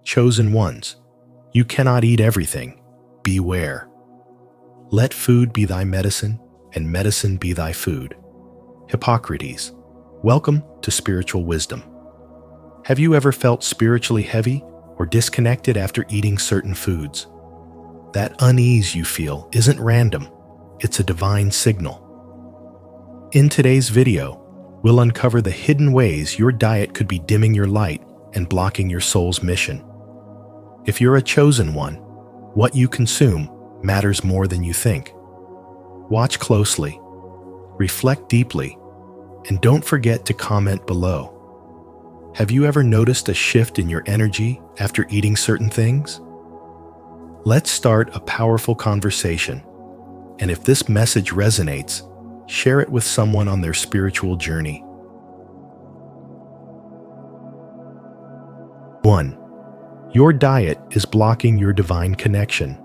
Chosen ones, you cannot eat everything. Beware. Let food be thy medicine, and medicine be thy food. Hippocrates, welcome to Spiritual Wisdom. Have you ever felt spiritually heavy or disconnected after eating certain foods? That unease you feel isn't random, it's a divine signal. In today's video, we'll uncover the hidden ways your diet could be dimming your light and blocking your soul's mission. If you're a chosen one, what you consume matters more than you think. Watch closely, reflect deeply, and don't forget to comment below. Have you ever noticed a shift in your energy after eating certain things? Let's start a powerful conversation, and if this message resonates, share it with someone on their spiritual journey. 1. Your diet is blocking your divine connection.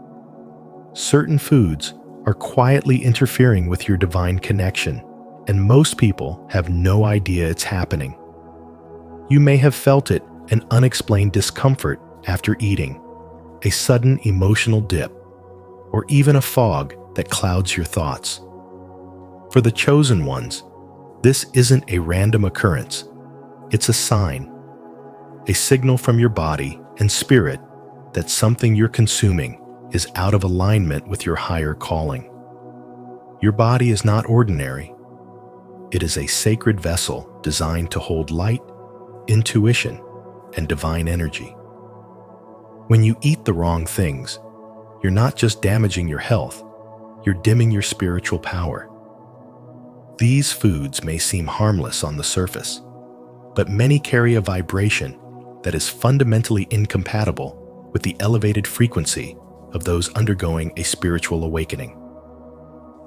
Certain foods are quietly interfering with your divine connection, and most people have no idea it's happening. You may have felt it, an unexplained discomfort after eating, a sudden emotional dip, or even a fog that clouds your thoughts. For the chosen ones, this isn't a random occurrence. It's a sign, a signal from your body and spirit that something you're consuming is out of alignment with your higher calling. Your body is not ordinary. It is a sacred vessel designed to hold light, intuition, and divine energy. When you eat the wrong things, you're not just damaging your health, you're dimming your spiritual power. These foods may seem harmless on the surface, but many carry a vibration that is fundamentally incompatible with the elevated frequency of those undergoing a spiritual awakening.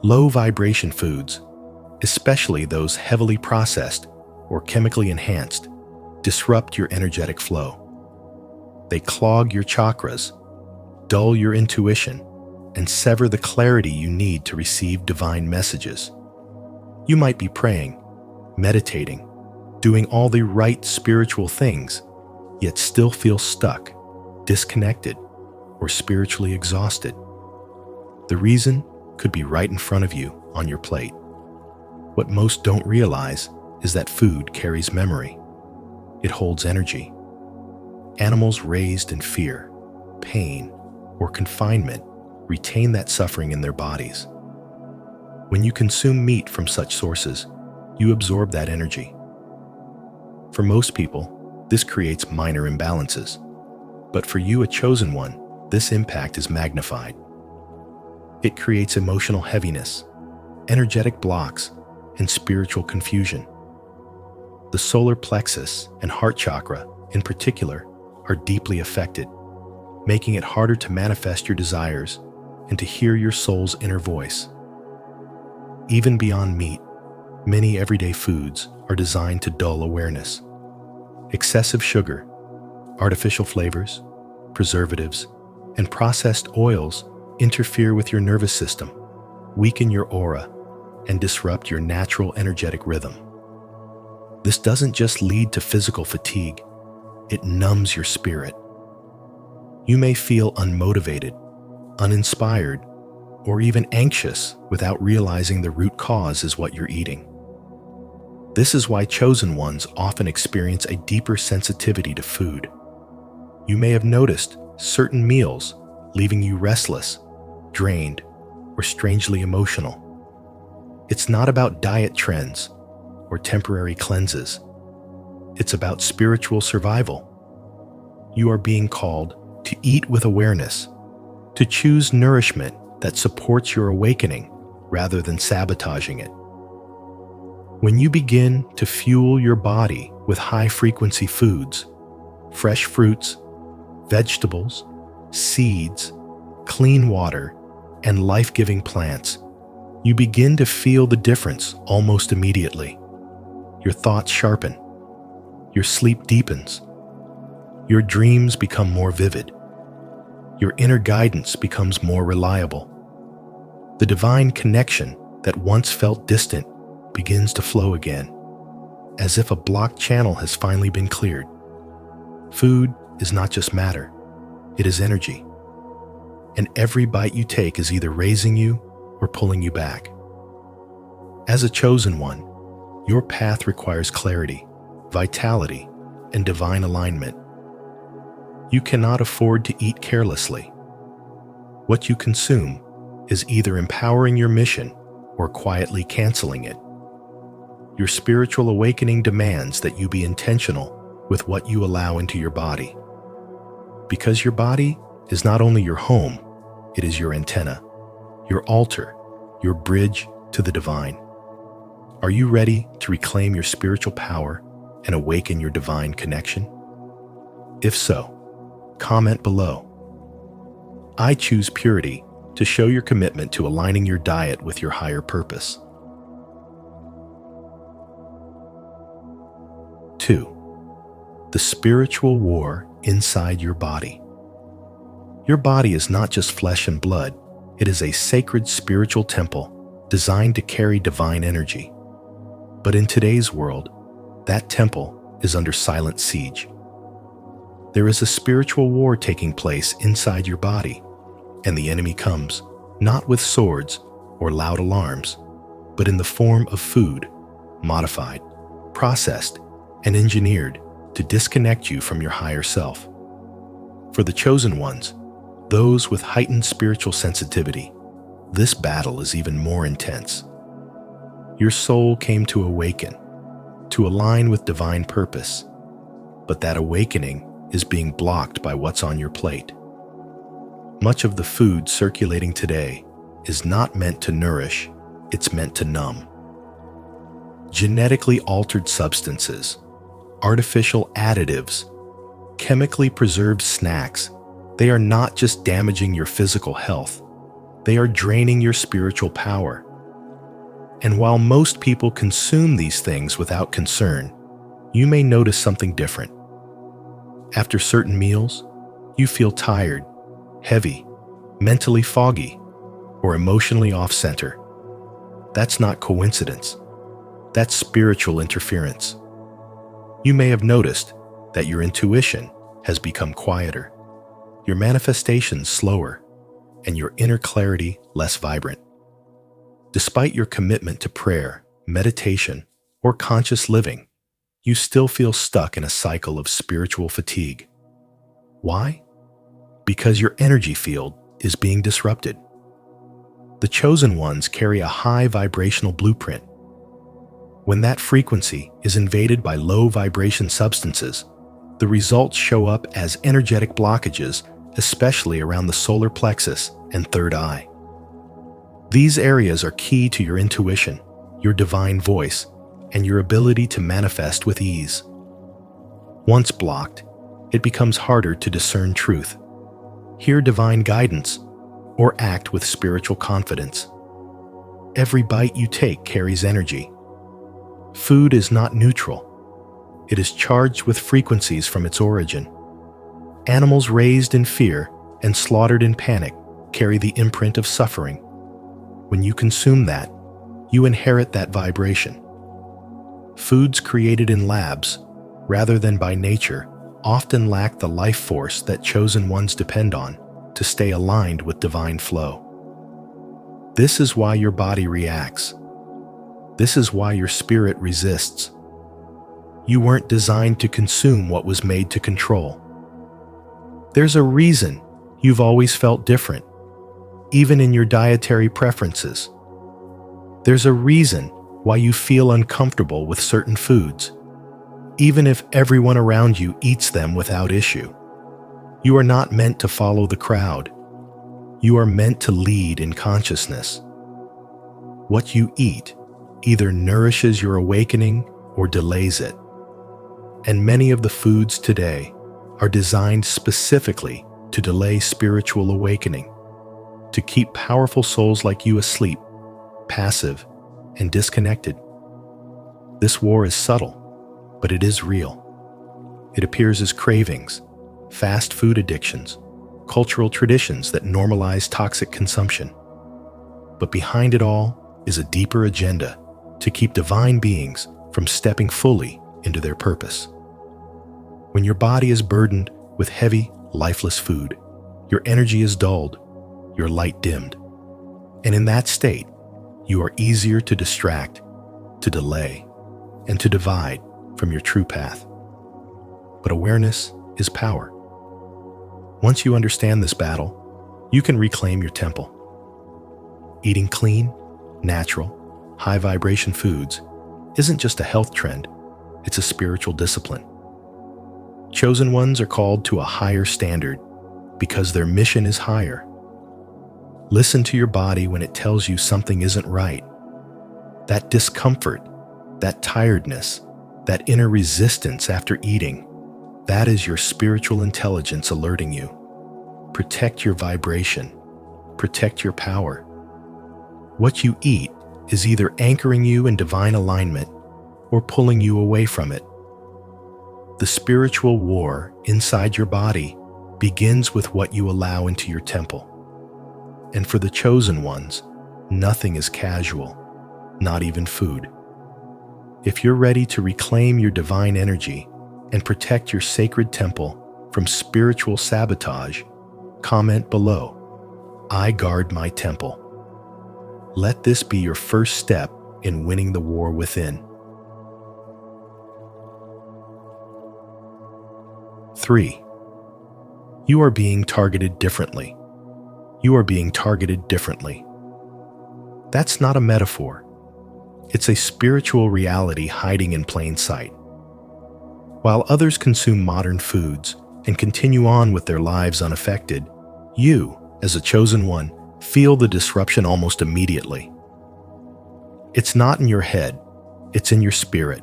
Low vibration foods, especially those heavily processed or chemically enhanced, disrupt your energetic flow. They clog your chakras, dull your intuition, and sever the clarity you need to receive divine messages. You might be praying, meditating, doing all the right spiritual things, yet still feel stuck, disconnected, or spiritually exhausted. The reason could be right in front of you on your plate. What most don't realize is that food carries memory. It holds energy. Animals raised in fear, pain, or confinement retain that suffering in their bodies. When you consume meat from such sources, you absorb that energy. For most people, this creates minor imbalances. But for you, a chosen one, this impact is magnified. It creates emotional heaviness, energetic blocks, and spiritual confusion. The solar plexus and heart chakra, in particular, are deeply affected, making it harder to manifest your desires and to hear your soul's inner voice. Even beyond meat, many everyday foods are designed to dull awareness. Excessive sugar, artificial flavors, preservatives, and processed oils interfere with your nervous system, weaken your aura, and disrupt your natural energetic rhythm. This doesn't just lead to physical fatigue, it numbs your spirit. You may feel unmotivated, uninspired, or even anxious without realizing the root cause is what you're eating. This is why chosen ones often experience a deeper sensitivity to food. You may have noticed certain meals leaving you restless, drained, or strangely emotional. It's not about diet trends or temporary cleanses. It's about spiritual survival. You are being called to eat with awareness, to choose nourishment that supports your awakening rather than sabotaging it. When you begin to fuel your body with high-frequency foods, fresh fruits, vegetables, seeds, clean water, and life-giving plants, you begin to feel the difference almost immediately. Your thoughts sharpen, your sleep deepens, your dreams become more vivid, your inner guidance becomes more reliable. The divine connection that once felt distant begins to flow again, as if a blocked channel has finally been cleared. Food is not just matter, it is energy. And every bite you take is either raising you or pulling you back. As a chosen one, your path requires clarity, vitality, and divine alignment. You cannot afford to eat carelessly. What you consume is either empowering your mission or quietly canceling it. Your spiritual awakening demands that you be intentional with what you allow into your body. Because your body is not only your home, it is your antenna, your altar, your bridge to the divine. Are you ready to reclaim your spiritual power and awaken your divine connection? If so, comment below. I choose purity to show your commitment to aligning your diet with your higher purpose. 2. The spiritual war inside your body. Your body is not just flesh and blood, it is a sacred spiritual temple designed to carry divine energy. But in today's world, that temple is under silent siege. There is a spiritual war taking place inside your body, and the enemy comes not with swords or loud alarms, but in the form of food, modified, processed, and engineered to disconnect you from your higher self. For the chosen ones, those with heightened spiritual sensitivity, this battle is even more intense. Your soul came to awaken, to align with divine purpose, but that awakening is being blocked by what's on your plate. Much of the food circulating today is not meant to nourish, it's meant to numb. Genetically altered substances, artificial additives, chemically preserved snacks, they are not just damaging your physical health, they are draining your spiritual power. And while most people consume these things without concern, you may notice something different. After certain meals, you feel tired, heavy, mentally foggy, or emotionally off-center. That's not coincidence. That's spiritual interference. You may have noticed that your intuition has become quieter, your manifestations slower, and your inner clarity less vibrant. Despite your commitment to prayer, meditation, or conscious living, you still feel stuck in a cycle of spiritual fatigue. Why? Because your energy field is being disrupted. The chosen ones carry a high vibrational blueprint. When that frequency is invaded by low vibration substances, the results show up as energetic blockages, especially around the solar plexus and third eye. These areas are key to your intuition, your divine voice, and your ability to manifest with ease. Once blocked, it becomes harder to discern truth, hear divine guidance, or act with spiritual confidence. Every bite you take carries energy. Food is not neutral. It is charged with frequencies from its origin. Animals raised in fear and slaughtered in panic carry the imprint of suffering. When you consume that, you inherit that vibration. Foods created in labs, rather than by nature, often lack the life force that chosen ones depend on to stay aligned with divine flow. This is why your body reacts. This is why your spirit resists. You weren't designed to consume what was made to control. There's a reason you've always felt different, even in your dietary preferences. There's a reason why you feel uncomfortable with certain foods, even if everyone around you eats them without issue. You are not meant to follow the crowd. You are meant to lead in consciousness. What you eat either nourishes your awakening or delays it. And many of the foods today are designed specifically to delay spiritual awakening, to keep powerful souls like you asleep, passive, and disconnected. This war is subtle, but it is real. It appears as cravings, fast food addictions, cultural traditions that normalize toxic consumption. But behind it all is a deeper agenda to keep divine beings from stepping fully into their purpose. When your body is burdened with heavy, lifeless food. Your energy is dulled, your light dimmed. And in that state, you are easier to distract, to delay, and to divide from your true path. But awareness is power. Once you understand this battle, you can reclaim your temple. Eating clean, natural, high-vibration foods isn't just a health trend, it's a spiritual discipline. Chosen ones are called to a higher standard because their mission is higher. Listen to your body when it tells you something isn't right. That discomfort, that tiredness, that inner resistance after eating, that is your spiritual intelligence alerting you. Protect your vibration. Protect your power. What you eat is either anchoring you in divine alignment or pulling you away from it. The spiritual war inside your body begins with what you allow into your temple. And for the chosen ones, nothing is casual, not even food. If you're ready to reclaim your divine energy and protect your sacred temple from spiritual sabotage, comment below, "I guard my temple." Let this be your first step in winning the war within. 3. You are being targeted differently. You are being targeted differently. That's not a metaphor. It's a spiritual reality hiding in plain sight. While others consume modern foods and continue on with their lives unaffected, you, as a chosen one, feel the disruption almost immediately. It's not in your head, it's in your spirit.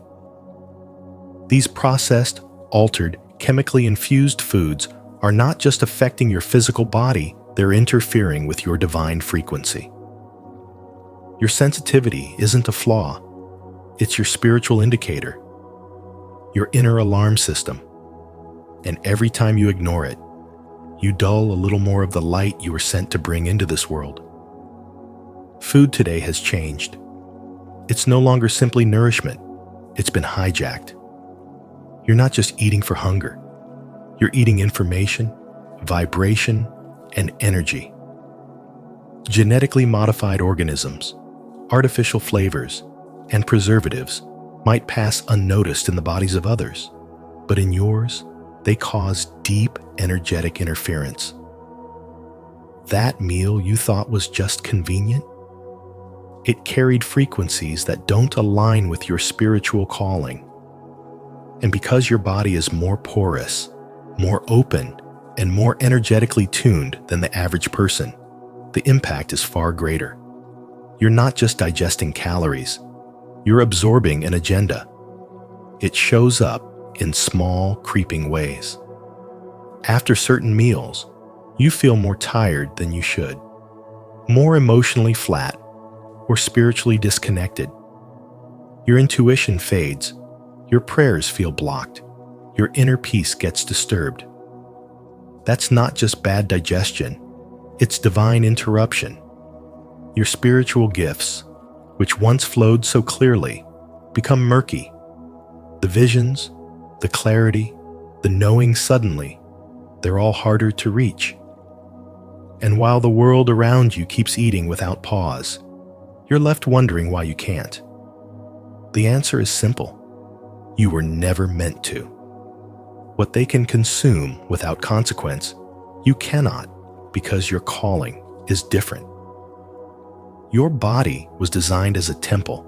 These processed, altered, chemically infused foods are not just affecting your physical body, they're interfering with your divine frequency. Your sensitivity isn't a flaw, it's your spiritual indicator, your inner alarm system. And every time you ignore it, you dull a little more of the light you were sent to bring into this world. Food today has changed. It's no longer simply nourishment, it's been hijacked. You're not just eating for hunger, you're eating information, vibration, and energy. Genetically modified organisms, artificial flavors, and preservatives might pass unnoticed in the bodies of others, but in yours, they cause deep energetic interference. That meal you thought was just convenient? It carried frequencies that don't align with your spiritual calling. And because your body is more porous, more open, and more energetically tuned than the average person, the impact is far greater. You're not just digesting calories, you're absorbing an agenda. It shows up in small, creeping ways. After certain meals, you feel more tired than you should, more emotionally flat, or spiritually disconnected. Your intuition fades, your prayers feel blocked, your inner peace gets disturbed. That's not just bad digestion, it's divine interruption. Your spiritual gifts, which once flowed so clearly, become murky. The visions, the clarity, the knowing suddenly, they're all harder to reach. And while the world around you keeps eating without pause, you're left wondering why you can't. The answer is simple. You were never meant to. What they can consume without consequence, you cannot because your calling is different. Your body was designed as a temple,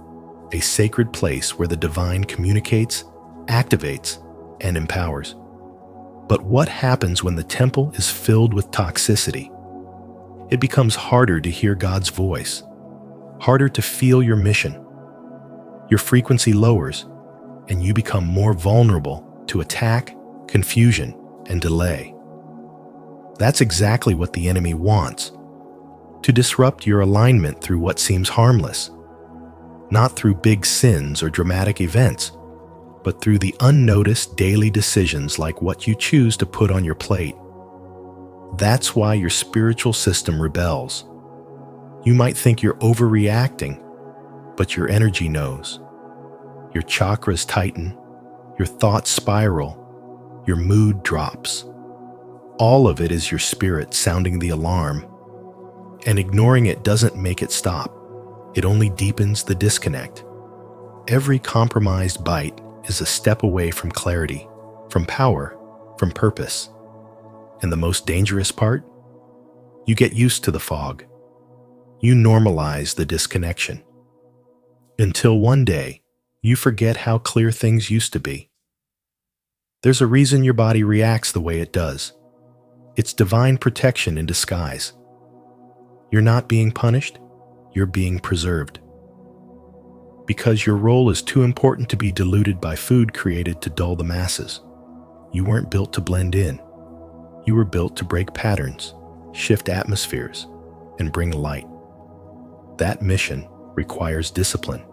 a sacred place where the divine communicates, activates, and empowers. But what happens when the temple is filled with toxicity? It becomes harder to hear God's voice, harder to feel your mission. Your frequency lowers, and you become more vulnerable to attack, confusion, and delay. That's exactly what the enemy wants, to disrupt your alignment through what seems harmless, not through big sins or dramatic events, but through the unnoticed daily decisions like what you choose to put on your plate. That's why your spiritual system rebels. You might think you're overreacting, but your energy knows. Your chakras tighten, your thoughts spiral, your mood drops. All of it is your spirit sounding the alarm, and ignoring it doesn't make it stop. It only deepens the disconnect. Every compromised bite is a step away from clarity, from power, from purpose. And the most dangerous part? You get used to the fog. You normalize the disconnection. Until one day, you forget how clear things used to be. There's a reason your body reacts the way it does. It's divine protection in disguise. You're not being punished, you're being preserved. Because your role is too important to be diluted by food created to dull the masses. You weren't built to blend in. You were built to break patterns, shift atmospheres, and bring light. That mission requires discipline.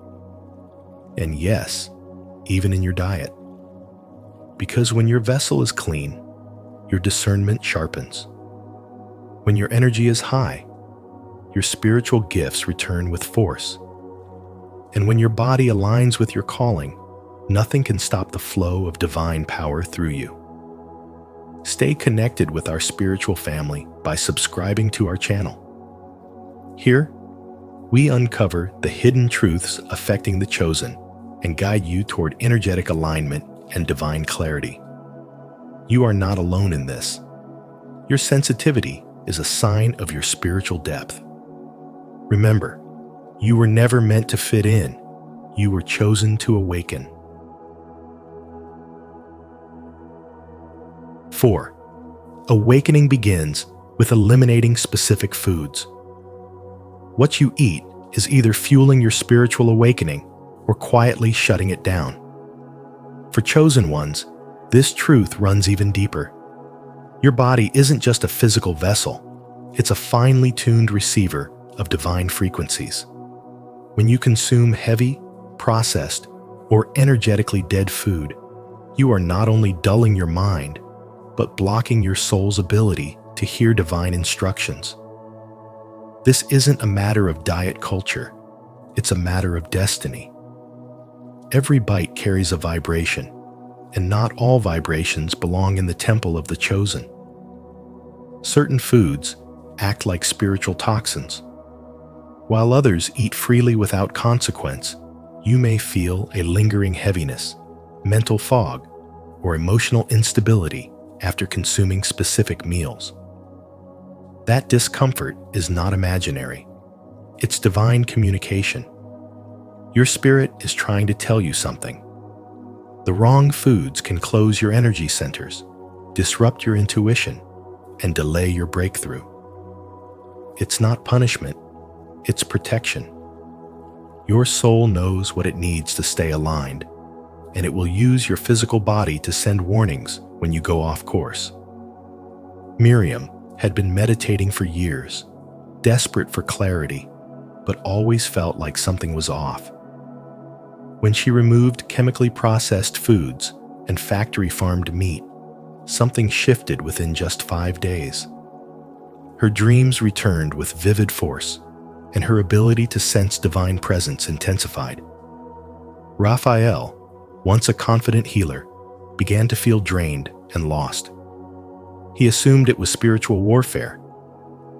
And yes, even in your diet. Because when your vessel is clean, your discernment sharpens. When your energy is high, your spiritual gifts return with force. And when your body aligns with your calling, nothing can stop the flow of divine power through you. Stay connected with our spiritual family by subscribing to our channel. Here, we uncover the hidden truths affecting the chosen and guide you toward energetic alignment and divine clarity. You are not alone in this. Your sensitivity is a sign of your spiritual depth. Remember, you were never meant to fit in. You were chosen to awaken. 4. Awakening begins with eliminating specific foods. What you eat is either fueling your spiritual awakening or quietly shutting it down. For chosen ones, this truth runs even deeper. Your body isn't just a physical vessel, it's a finely tuned receiver of divine frequencies. When you consume heavy, processed, or energetically dead food, you are not only dulling your mind, but blocking your soul's ability to hear divine instructions. This isn't a matter of diet culture, it's a matter of destiny. Every bite carries a vibration, and not all vibrations belong in the temple of the chosen. Certain foods act like spiritual toxins. While others eat freely without consequence, you may feel a lingering heaviness, mental fog, or emotional instability after consuming specific meals. That discomfort is not imaginary. It's divine communication. Your spirit is trying to tell you something. The wrong foods can close your energy centers, disrupt your intuition, and delay your breakthrough. It's not punishment, it's protection. Your soul knows what it needs to stay aligned, and it will use your physical body to send warnings when you go off course. Miriam had been meditating for years, desperate for clarity, but always felt like something was off. When she removed chemically processed foods and factory-farmed meat, something shifted within just 5 days. Her dreams returned with vivid force, and her ability to sense divine presence intensified. Raphael, once a confident healer, began to feel drained and lost. He assumed it was spiritual warfare,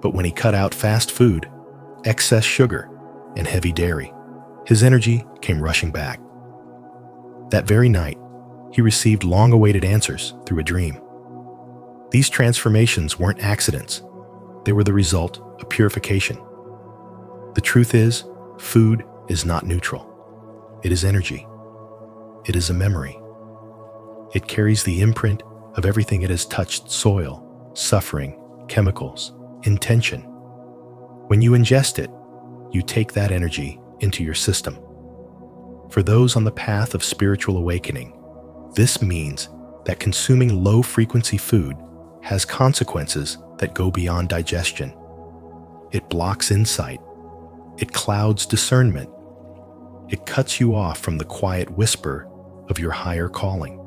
but when he cut out fast food, excess sugar, and heavy dairy, his energy came rushing back. That very night, he received long-awaited answers through a dream. These transformations weren't accidents. They were the result of purification. The truth is, food is not neutral. It is energy. It is a memory. It carries the imprint of everything it has touched: soil, suffering, chemicals, intention. When you ingest it, you take that energy into your system. For those on the path of spiritual awakening, this means that consuming low-frequency food has consequences that go beyond digestion. It blocks insight. It clouds discernment. It cuts you off from the quiet whisper of your higher calling.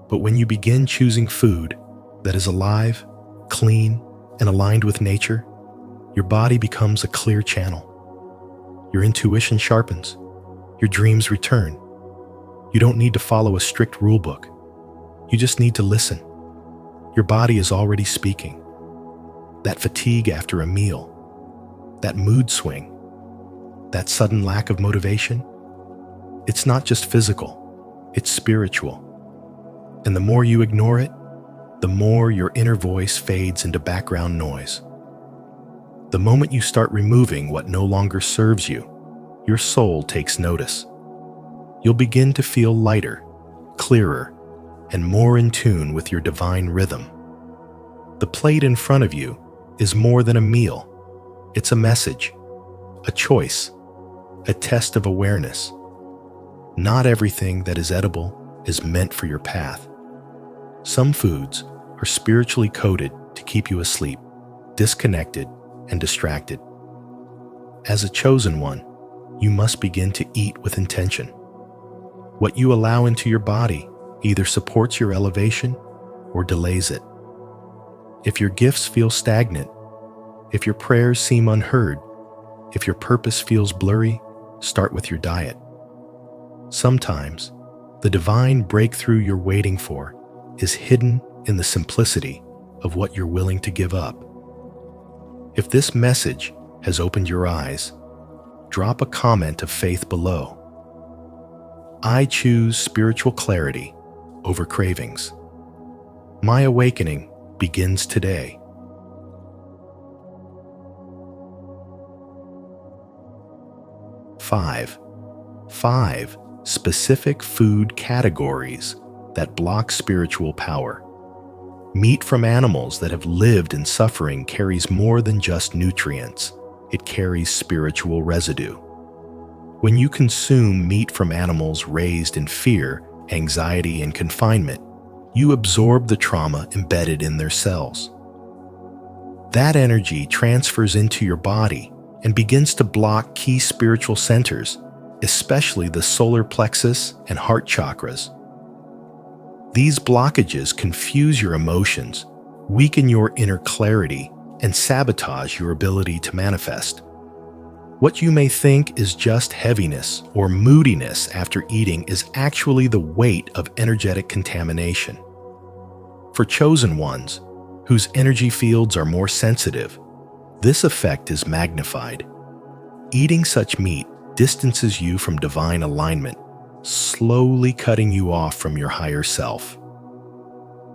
But when you begin choosing food that is alive, clean, and aligned with nature, your body becomes a clear channel. Your intuition sharpens. Your dreams return. You don't need to follow a strict rule book. You just need to listen. Your body is already speaking. That fatigue after a meal, that mood swing, that sudden lack of motivation, it's not just physical, it's spiritual. And the more you ignore it, the more your inner voice fades into background noise. The moment you start removing what no longer serves you, your soul takes notice. You'll begin to feel lighter, clearer, and more in tune with your divine rhythm. The plate in front of you is more than a meal. It's a message, a choice, a test of awareness. Not everything that is edible is meant for your path. Some foods are spiritually coded to keep you asleep, disconnected, and distracted. As a chosen one, you must begin to eat with intention. What you allow into your body either supports your elevation or delays it. If your gifts feel stagnant, if your prayers seem unheard, if your purpose feels blurry, start with your diet. Sometimes, the divine breakthrough you're waiting for is hidden in the simplicity of what you're willing to give up. If this message has opened your eyes, drop a comment of faith below. I choose spiritual clarity over cravings. My awakening begins today. Five specific food categories that block spiritual power. Meat from animals that have lived in suffering carries more than just nutrients. It carries spiritual residue. When you consume meat from animals raised in fear, anxiety, and confinement, you absorb the trauma embedded in their cells. That energy transfers into your body and begins to block key spiritual centers, especially the solar plexus and heart chakras. These blockages confuse your emotions, weaken your inner clarity, and sabotage your ability to manifest. What you may think is just heaviness or moodiness after eating is actually the weight of energetic contamination. For chosen ones, whose energy fields are more sensitive, this effect is magnified. Eating such meat distances you from divine alignment, slowly cutting you off from your higher self.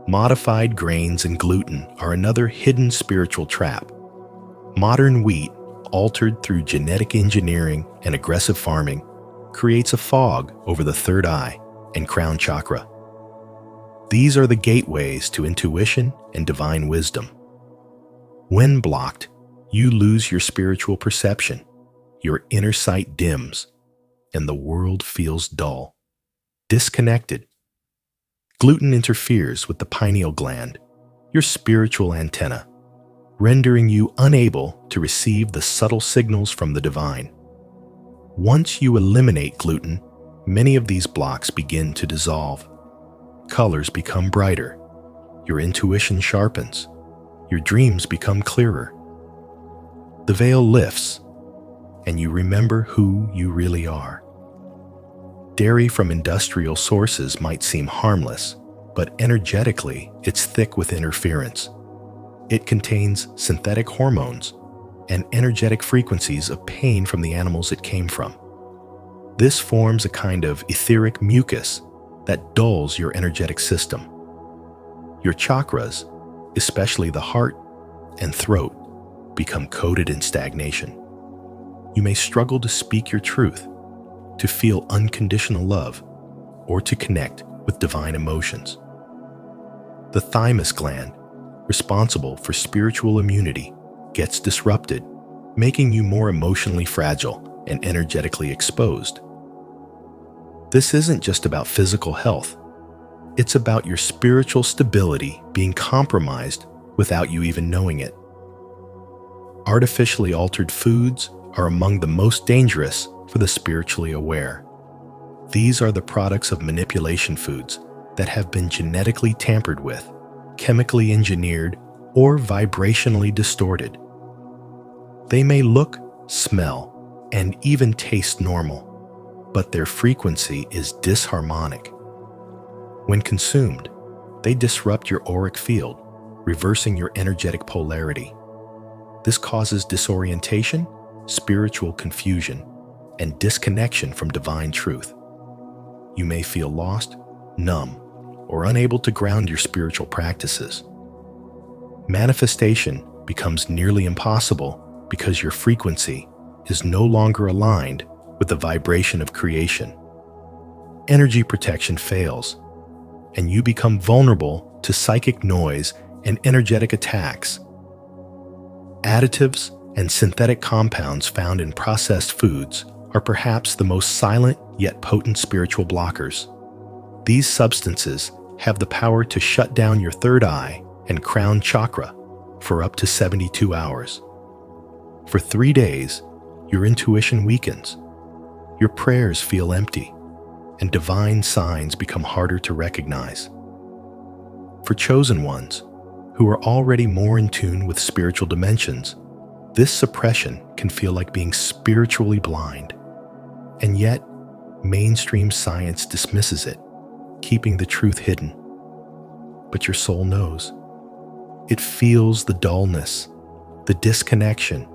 Modified grains and gluten are another hidden spiritual trap. Modern wheat, altered through genetic engineering and aggressive farming, creates a fog over the third eye and crown chakra. These are the gateways to intuition and divine wisdom. When blocked, you lose your spiritual perception, your inner sight dims, and the world feels dull, disconnected. Gluten interferes with the pineal gland, your spiritual antenna, rendering you unable to receive the subtle signals from the divine. Once you eliminate gluten, many of these blocks begin to dissolve. Colors become brighter, your intuition sharpens, your dreams become clearer. The veil lifts, and you remember who you really are. Dairy from industrial sources might seem harmless, but energetically, it's thick with interference. It contains synthetic hormones and energetic frequencies of pain from the animals it came from. This forms a kind of etheric mucus that dulls your energetic system. Your chakras, especially the heart and throat, become coated in stagnation. You may struggle to speak your truth, to feel unconditional love, or to connect with divine emotions. The thymus gland, responsible for spiritual immunity, gets disrupted, making you more emotionally fragile and energetically exposed. This isn't just about physical health. It's about your spiritual stability being compromised without you even knowing it. Artificially altered foods are among the most dangerous for the spiritually aware. These are the products of manipulation foods that have been genetically tampered with, chemically engineered, or vibrationally distorted. They may look, smell, and even taste normal, but their frequency is disharmonic. When consumed, they disrupt your auric field, reversing your energetic polarity. This causes disorientation, spiritual confusion, and disconnection from divine truth. You may feel lost, numb, or unable to ground your spiritual practices. Manifestation becomes nearly impossible because your frequency is no longer aligned with the vibration of creation. Energy protection fails, and you become vulnerable to psychic noise and energetic attacks. Additives and synthetic compounds found in processed foods are perhaps the most silent yet potent spiritual blockers. These substances have the power to shut down your third eye and crown chakra for up to 72 hours. For 3 days, your intuition weakens, your prayers feel empty, and divine signs become harder to recognize. For chosen ones, who are already more in tune with spiritual dimensions, this suppression can feel like being spiritually blind. And yet, mainstream science dismisses it, keeping the truth hidden. But your soul knows. It feels the dullness, the disconnection,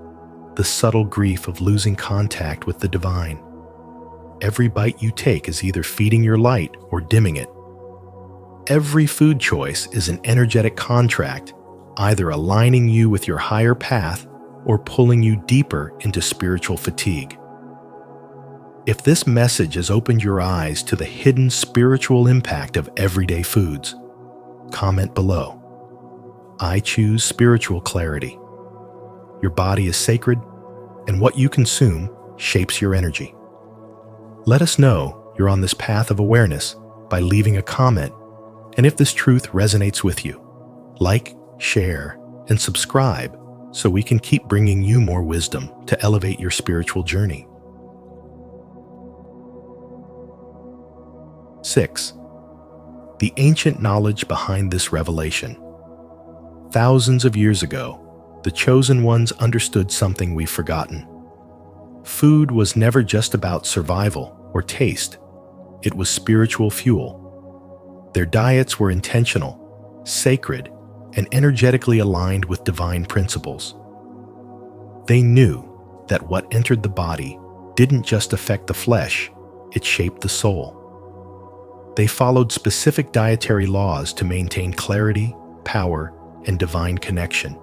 the subtle grief of losing contact with the divine. Every bite you take is either feeding your light or dimming it. Every food choice is an energetic contract, either aligning you with your higher path or pulling you deeper into spiritual fatigue. If this message has opened your eyes to the hidden spiritual impact of everyday foods, comment below. I choose spiritual clarity. Your body is sacred, and what you consume shapes your energy. Let us know you're on this path of awareness by leaving a comment, and if this truth resonates with you, like, share, and subscribe so we can keep bringing you more wisdom to elevate your spiritual journey. 6. The ancient knowledge behind this revelation. Thousands of years ago, the chosen ones understood something we've forgotten. Food was never just about survival or taste. It was spiritual fuel. Their diets were intentional, sacred, and energetically aligned with divine principles. They knew that what entered the body didn't just affect the flesh, it shaped the soul. They followed specific dietary laws to maintain clarity, power, and divine connection,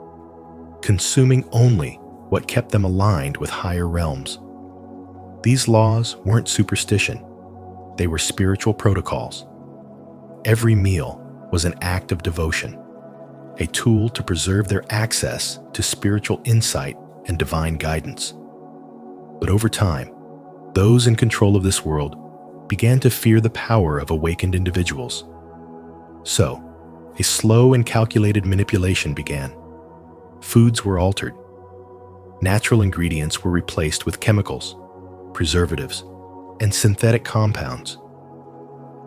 consuming only what kept them aligned with higher realms. These laws weren't superstition, they were spiritual protocols. Every meal was an act of devotion, a tool to preserve their access to spiritual insight and divine guidance. But over time, those in control of this world began to fear the power of awakened individuals. So, a slow and calculated manipulation began. Foods were altered. Natural ingredients were replaced with chemicals, preservatives, and synthetic compounds.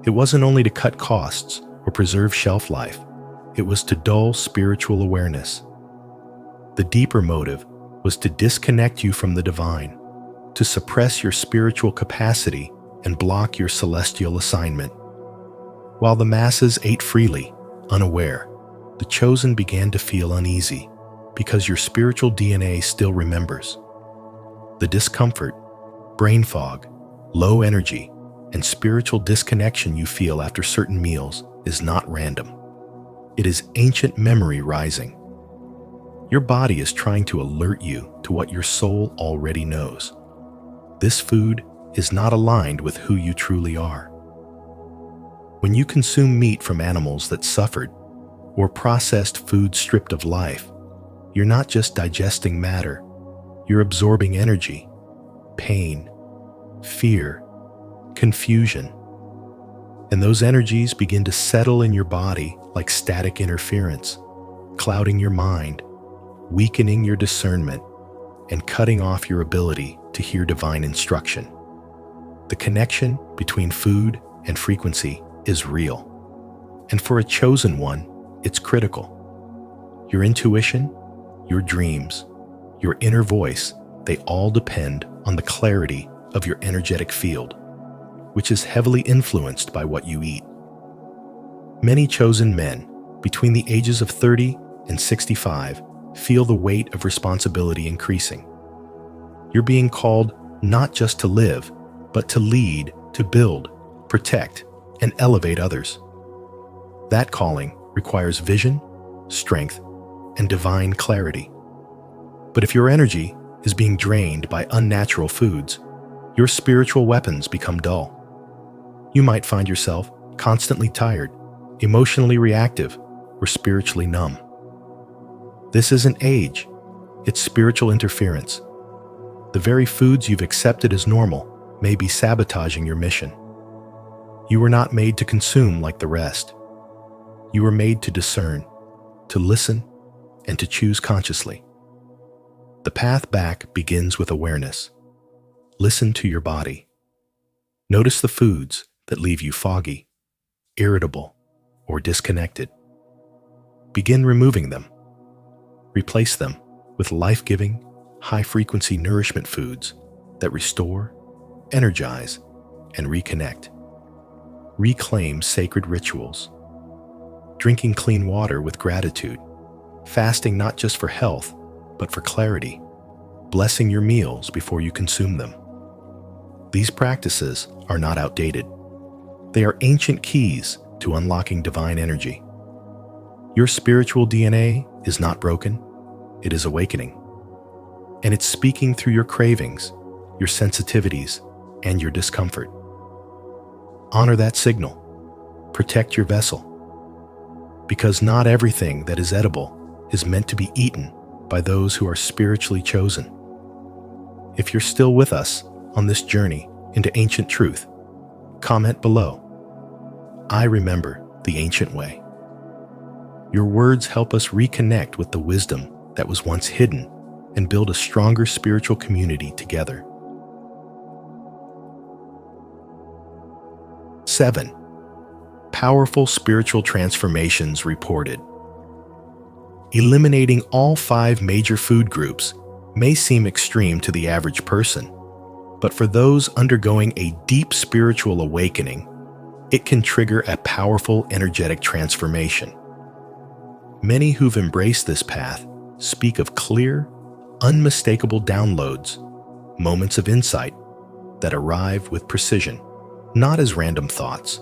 It wasn't only to cut costs or preserve shelf life, it was to dull spiritual awareness. The deeper motive was to disconnect you from the divine, to suppress your spiritual capacity and block your celestial assignment. While the masses ate freely, unaware, the chosen began to feel uneasy because your spiritual DNA still remembers. The discomfort, brain fog, low energy, and spiritual disconnection you feel after certain meals is not random. It is ancient memory rising. Your body is trying to alert you to what your soul already knows. This food is not aligned with who you truly are. When you consume meat from animals that suffered, or processed food stripped of life, you're not just digesting matter, you're absorbing energy, pain, fear, confusion. And those energies begin to settle in your body like static interference, clouding your mind, weakening your discernment, and cutting off your ability to hear divine instruction. The connection between food and frequency is real. And for a chosen one, it's critical. Your intuition, your dreams, your inner voice, they all depend on the clarity of your energetic field, which is heavily influenced by what you eat. Many chosen men, between the ages of 30 and 65 feel the weight of responsibility increasing. You're being called not just to live, but to lead, to build, protect, and elevate others. That calling requires vision, strength, and divine clarity. But if your energy is being drained by unnatural foods, your spiritual weapons become dull. You might find yourself constantly tired, emotionally reactive, or spiritually numb. This isn't age, it's spiritual interference. The very foods you've accepted as normal may be sabotaging your mission. You were not made to consume like the rest. You were made to discern, to listen, and to choose consciously. The path back begins with awareness. Listen to your body. Notice the foods that leave you foggy, irritable, or disconnected. Begin removing them. Replace them with life-giving, high-frequency nourishment foods that restore, energize, and reconnect. Reclaim sacred rituals. Drinking clean water with gratitude. Fasting not just for health, but for clarity. Blessing your meals before you consume them. These practices are not outdated. They are ancient keys to unlocking divine energy. Your spiritual DNA is not broken, it is awakening. And it's speaking through your cravings, your sensitivities, and your discomfort. Honor that signal. Protect your vessel. Because not everything that is edible is meant to be eaten by those who are spiritually chosen. If you're still with us on this journey into ancient truth, comment below. I remember the ancient way. Your words help us reconnect with the wisdom that was once hidden and build a stronger spiritual community together. 7. Powerful spiritual transformations reported. Eliminating all 5 major food groups may seem extreme to the average person, but for those undergoing a deep spiritual awakening, it can trigger a powerful energetic transformation. Many who've embraced this path speak of clear, unmistakable downloads, moments of insight that arrive with precision, not as random thoughts,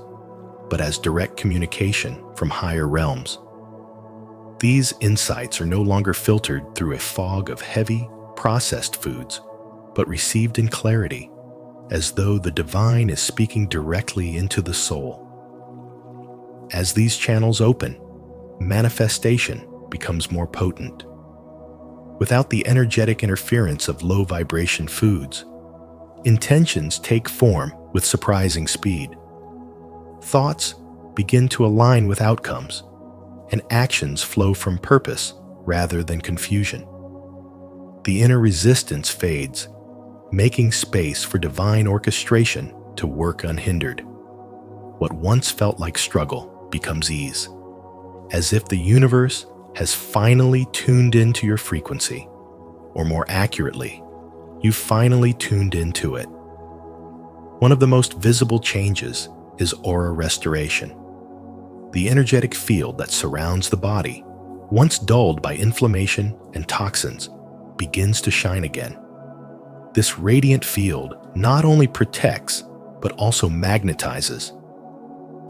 but as direct communication from higher realms. These insights are no longer filtered through a fog of heavy, processed foods, but received in clarity, as though the divine is speaking directly into the soul. As these channels open, manifestation becomes more potent. Without the energetic interference of low-vibration foods, intentions take form with surprising speed. Thoughts begin to align with outcomes, and actions flow from purpose rather than confusion. The inner resistance fades, making space for divine orchestration to work unhindered. What once felt like struggle becomes ease, as if the universe has finally tuned into your frequency, or more accurately, you've finally tuned into it. One of the most visible changes is aura restoration. The energetic field that surrounds the body, once dulled by inflammation and toxins, begins to shine again. This radiant field not only protects, but also magnetizes.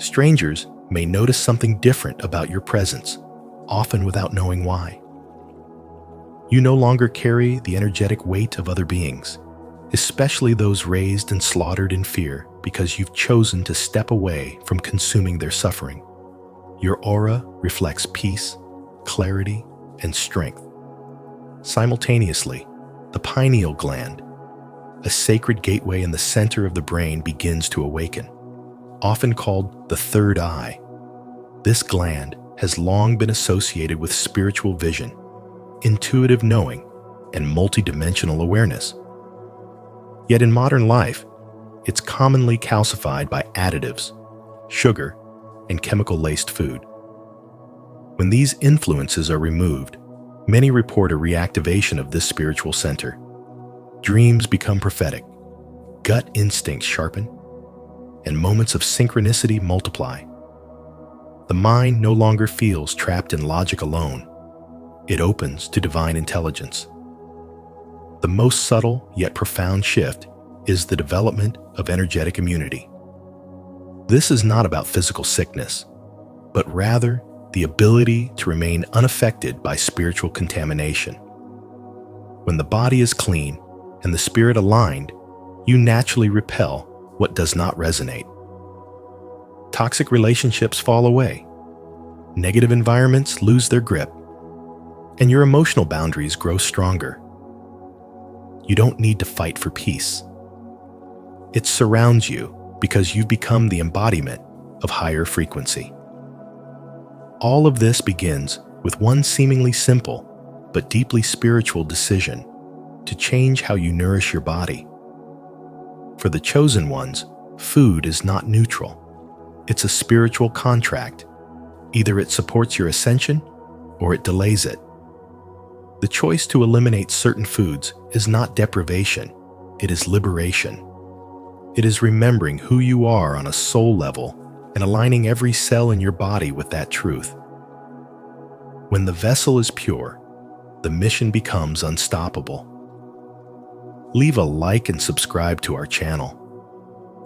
Strangers may notice something different about your presence, often without knowing why. You no longer carry the energetic weight of other beings, especially those raised and slaughtered in fear because you've chosen to step away from consuming their suffering. Your aura reflects peace, clarity, and strength. Simultaneously, the pineal gland, a sacred gateway in the center of the brain, begins to awaken. Often called the third eye, this gland has long been associated with spiritual vision, intuitive knowing, and multidimensional awareness. Yet in modern life, it's commonly calcified by additives, sugar, and chemical-laced food. When these influences are removed, many report a reactivation of this spiritual center. Dreams become prophetic, gut instincts sharpen, and moments of synchronicity multiply. The mind no longer feels trapped in logic alone, it opens to divine intelligence. The most subtle yet profound shift is the development of energetic immunity. This is not about physical sickness, but rather the ability to remain unaffected by spiritual contamination. When the body is clean and the spirit aligned, you naturally repel what does not resonate. Toxic relationships fall away, negative environments lose their grip, and your emotional boundaries grow stronger. You don't need to fight for peace. It surrounds you because you've become the embodiment of higher frequency. All of this begins with one seemingly simple but deeply spiritual decision to change how you nourish your body. For the chosen ones, food is not neutral. It's a spiritual contract. Either it supports your ascension or it delays it. The choice to eliminate certain foods is not deprivation, it is liberation. It is remembering who you are on a soul level and aligning every cell in your body with that truth. When the vessel is pure, the mission becomes unstoppable. Leave a like and subscribe to our channel.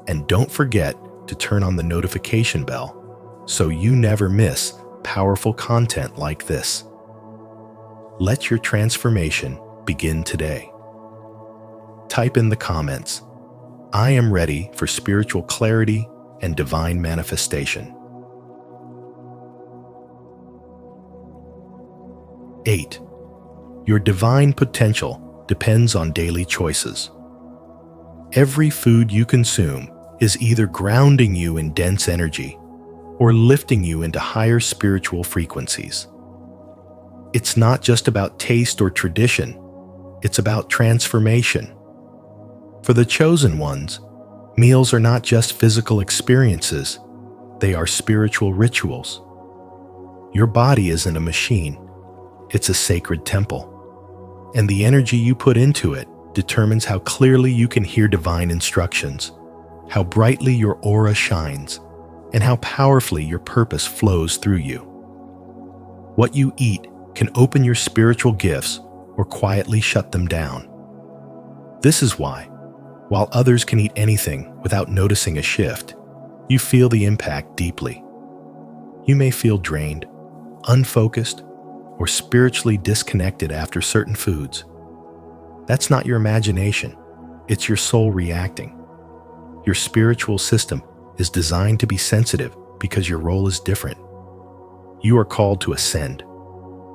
And don't forget to turn on the notification bell so you never miss powerful content like this. Let your transformation begin today. Type in the comments, "I am ready for spiritual clarity and divine manifestation." 8. Your divine potential depends on daily choices. Every food you consume is either grounding you in dense energy or lifting you into higher spiritual frequencies. It's not just about taste or tradition, it's about transformation. For the chosen ones, meals are not just physical experiences, they are spiritual rituals. Your body isn't a machine, it's a sacred temple. And the energy you put into it determines how clearly you can hear divine instructions, how brightly your aura shines, and how powerfully your purpose flows through you. What you eat can open your spiritual gifts or quietly shut them down. This is why, while others can eat anything without noticing a shift, you feel the impact deeply. You may feel drained, unfocused, or spiritually disconnected after certain foods. That's not your imagination, it's your soul reacting. Your spiritual system is designed to be sensitive because your role is different. You are called to ascend,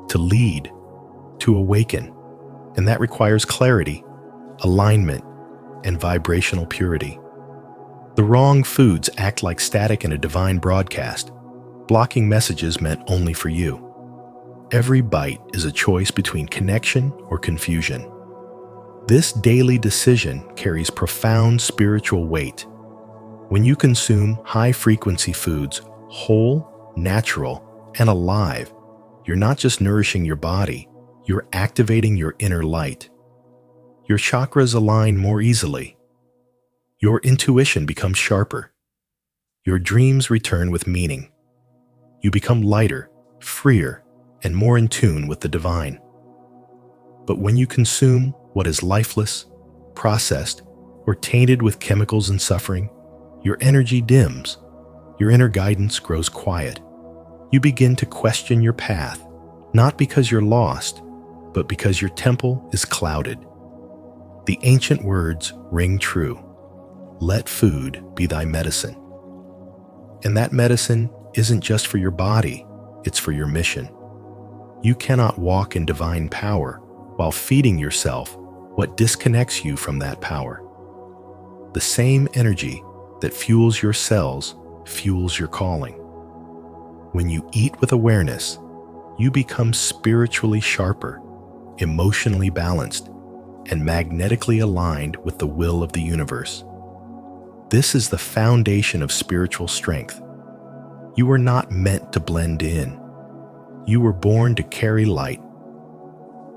to lead, to awaken, and that requires clarity, alignment, and vibrational purity. The wrong foods act like static in a divine broadcast, blocking messages meant only for you. Every bite is a choice between connection or confusion. This daily decision carries profound spiritual weight. When you consume high-frequency foods, whole, natural, and alive, you're not just nourishing your body, you're activating your inner light. Your chakras align more easily. Your intuition becomes sharper. Your dreams return with meaning. You become lighter, freer, and more in tune with the divine. But when you consume what is lifeless, processed, or tainted with chemicals and suffering, your energy dims, your inner guidance grows quiet. You begin to question your path, not because you're lost, but because your temple is clouded. The ancient words ring true. Let food be thy medicine. And that medicine isn't just for your body, it's for your mission. You cannot walk in divine power while feeding yourself what disconnects you from that power. The same energy that fuels your cells fuels your calling. When you eat with awareness, you become spiritually sharper, emotionally balanced, and magnetically aligned with the will of the universe. This is the foundation of spiritual strength. You were not meant to blend in. You were born to carry light.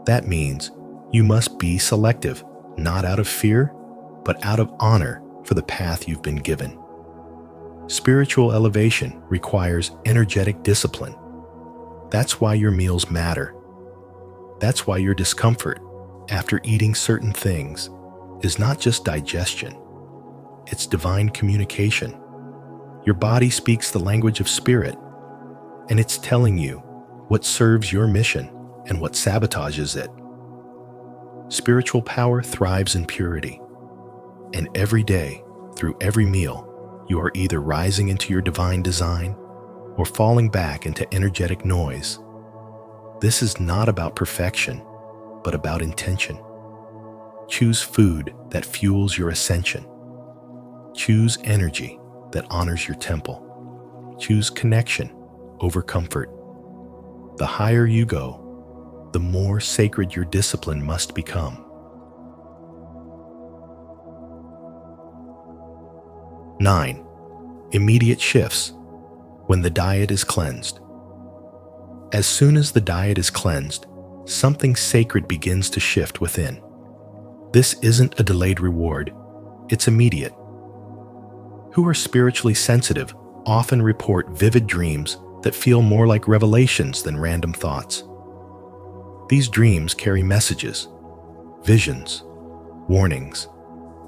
That means you must be selective, not out of fear, but out of honor for the path you've been given. Spiritual elevation requires energetic discipline. That's why your meals matter. That's why your discomfort after eating certain things is not just digestion, it's divine communication. Your body speaks the language of spirit, and it's telling you what serves your mission and what sabotages it. Spiritual power thrives in purity, and every day, through every meal, you are either rising into your divine design or falling back into energetic noise. This is not about perfection, but about intention. Choose food that fuels your ascension. Choose energy that honors your temple. Choose connection over comfort. The higher you go, the more sacred your discipline must become. 9. Immediate shifts when the diet is cleansed. As soon as the diet is cleansed, something sacred begins to shift within. This isn't a delayed reward, it's immediate. Who are spiritually sensitive often report vivid dreams that feel more like revelations than random thoughts. These dreams carry messages, visions, warnings,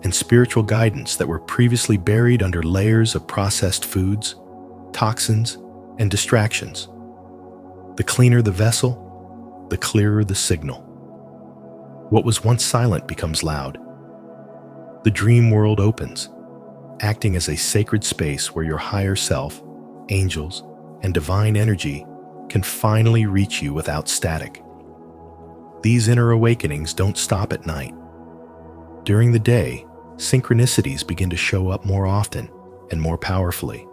and spiritual guidance that were previously buried under layers of processed foods, toxins, and distractions. The cleaner the vessel, the clearer the signal. What was once silent becomes loud. The dream world opens, acting as a sacred space where your higher self, angels, and divine energy can finally reach you without static. These inner awakenings don't stop at night. During the day, synchronicities begin to show up more often and more powerfully.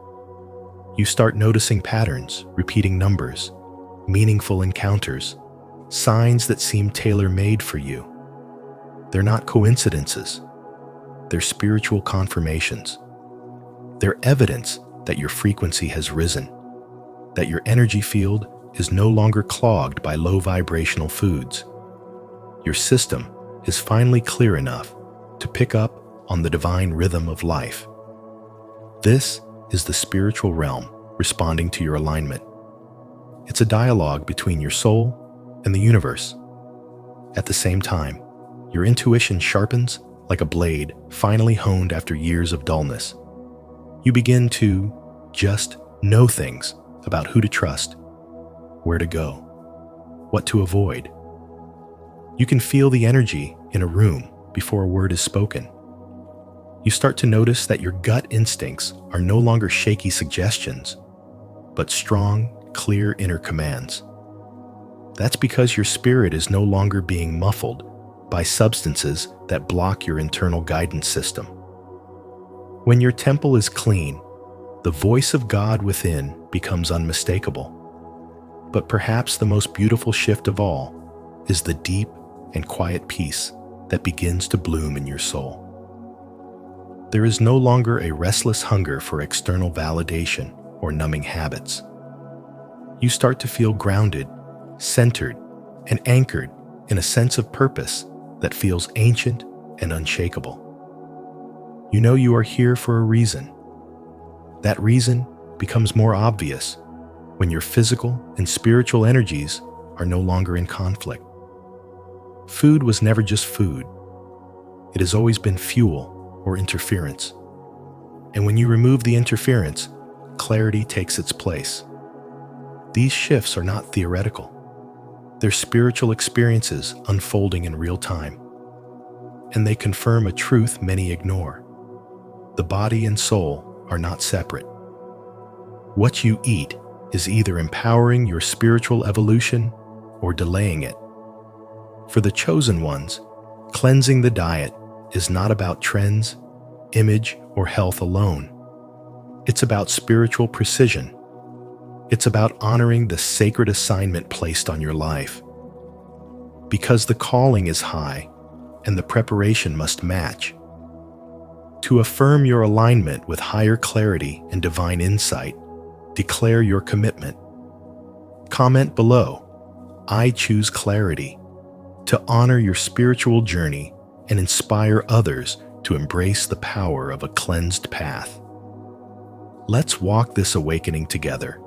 You start noticing patterns, repeating numbers, meaningful encounters, signs that seem tailor-made for you. They're not coincidences. They're spiritual confirmations. They're evidence that your frequency has risen, that your energy field is no longer clogged by low vibrational foods. Your system is finally clear enough to pick up on the divine rhythm of life. This is the spiritual realm responding to your alignment. It's a dialogue between your soul and the universe. At the same time, your intuition sharpens like a blade finally honed after years of dullness. You begin to just know things about who to trust, where to go, what to avoid. You can feel the energy in a room before a word is spoken. You start to notice that your gut instincts are no longer shaky suggestions, but strong, clear inner commands. That's because your spirit is no longer being muffled by substances that block your internal guidance system. When your temple is clean, the voice of God within becomes unmistakable. But perhaps the most beautiful shift of all is the deep and quiet peace that begins to bloom in your soul. There is no longer a restless hunger for external validation or numbing habits. You start to feel grounded, centered, and anchored in a sense of purpose that feels ancient and unshakable. You know you are here for a reason. That reason becomes more obvious when your physical and spiritual energies are no longer in conflict. Food was never just food. It has always been fuel or interference. And when you remove the interference, clarity takes its place. These shifts are not theoretical. They're spiritual experiences unfolding in real time. And they confirm a truth many ignore. The body and soul are not separate. What you eat is either empowering your spiritual evolution or delaying it. For the chosen ones, cleansing the diet is not about trends, image, or health alone. It's about spiritual precision. It's about honoring the sacred assignment placed on your life. Because the calling is high and the preparation must match. To affirm your alignment with higher clarity and divine insight, declare your commitment. Comment below, "I choose clarity," to honor your spiritual journey and inspire others to embrace the power of a cleansed path. Let's walk this awakening together.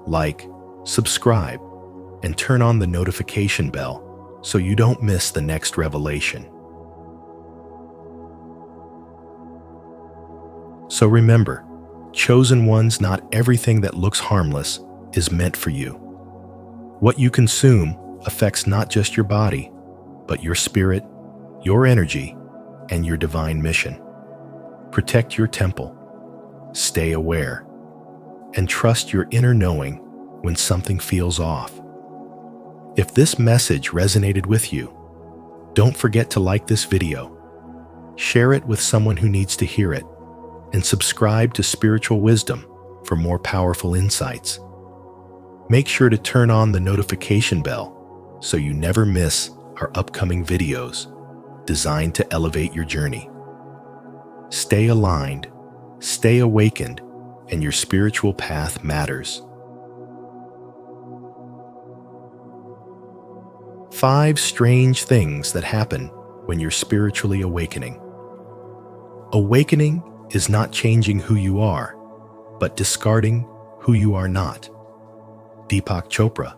Like, subscribe, and turn on the notification bell so you don't miss the next revelation. So remember, chosen ones, not everything that looks harmless is meant for you. What you consume affects not just your body, but your spirit, your energy, and your divine mission. Protect your temple, stay aware, and trust your inner knowing when something feels off. If this message resonated with you, don't forget to like this video, share it with someone who needs to hear it, and subscribe to Spiritual Wisdom for more powerful insights. Make sure to turn on the notification bell so you never miss our upcoming videos designed to elevate your journey. Stay aligned, stay awakened, and your spiritual path matters. 5 strange things that happen when you're spiritually awakening. Awakening is not changing who you are, but discarding who you are not. Deepak Chopra.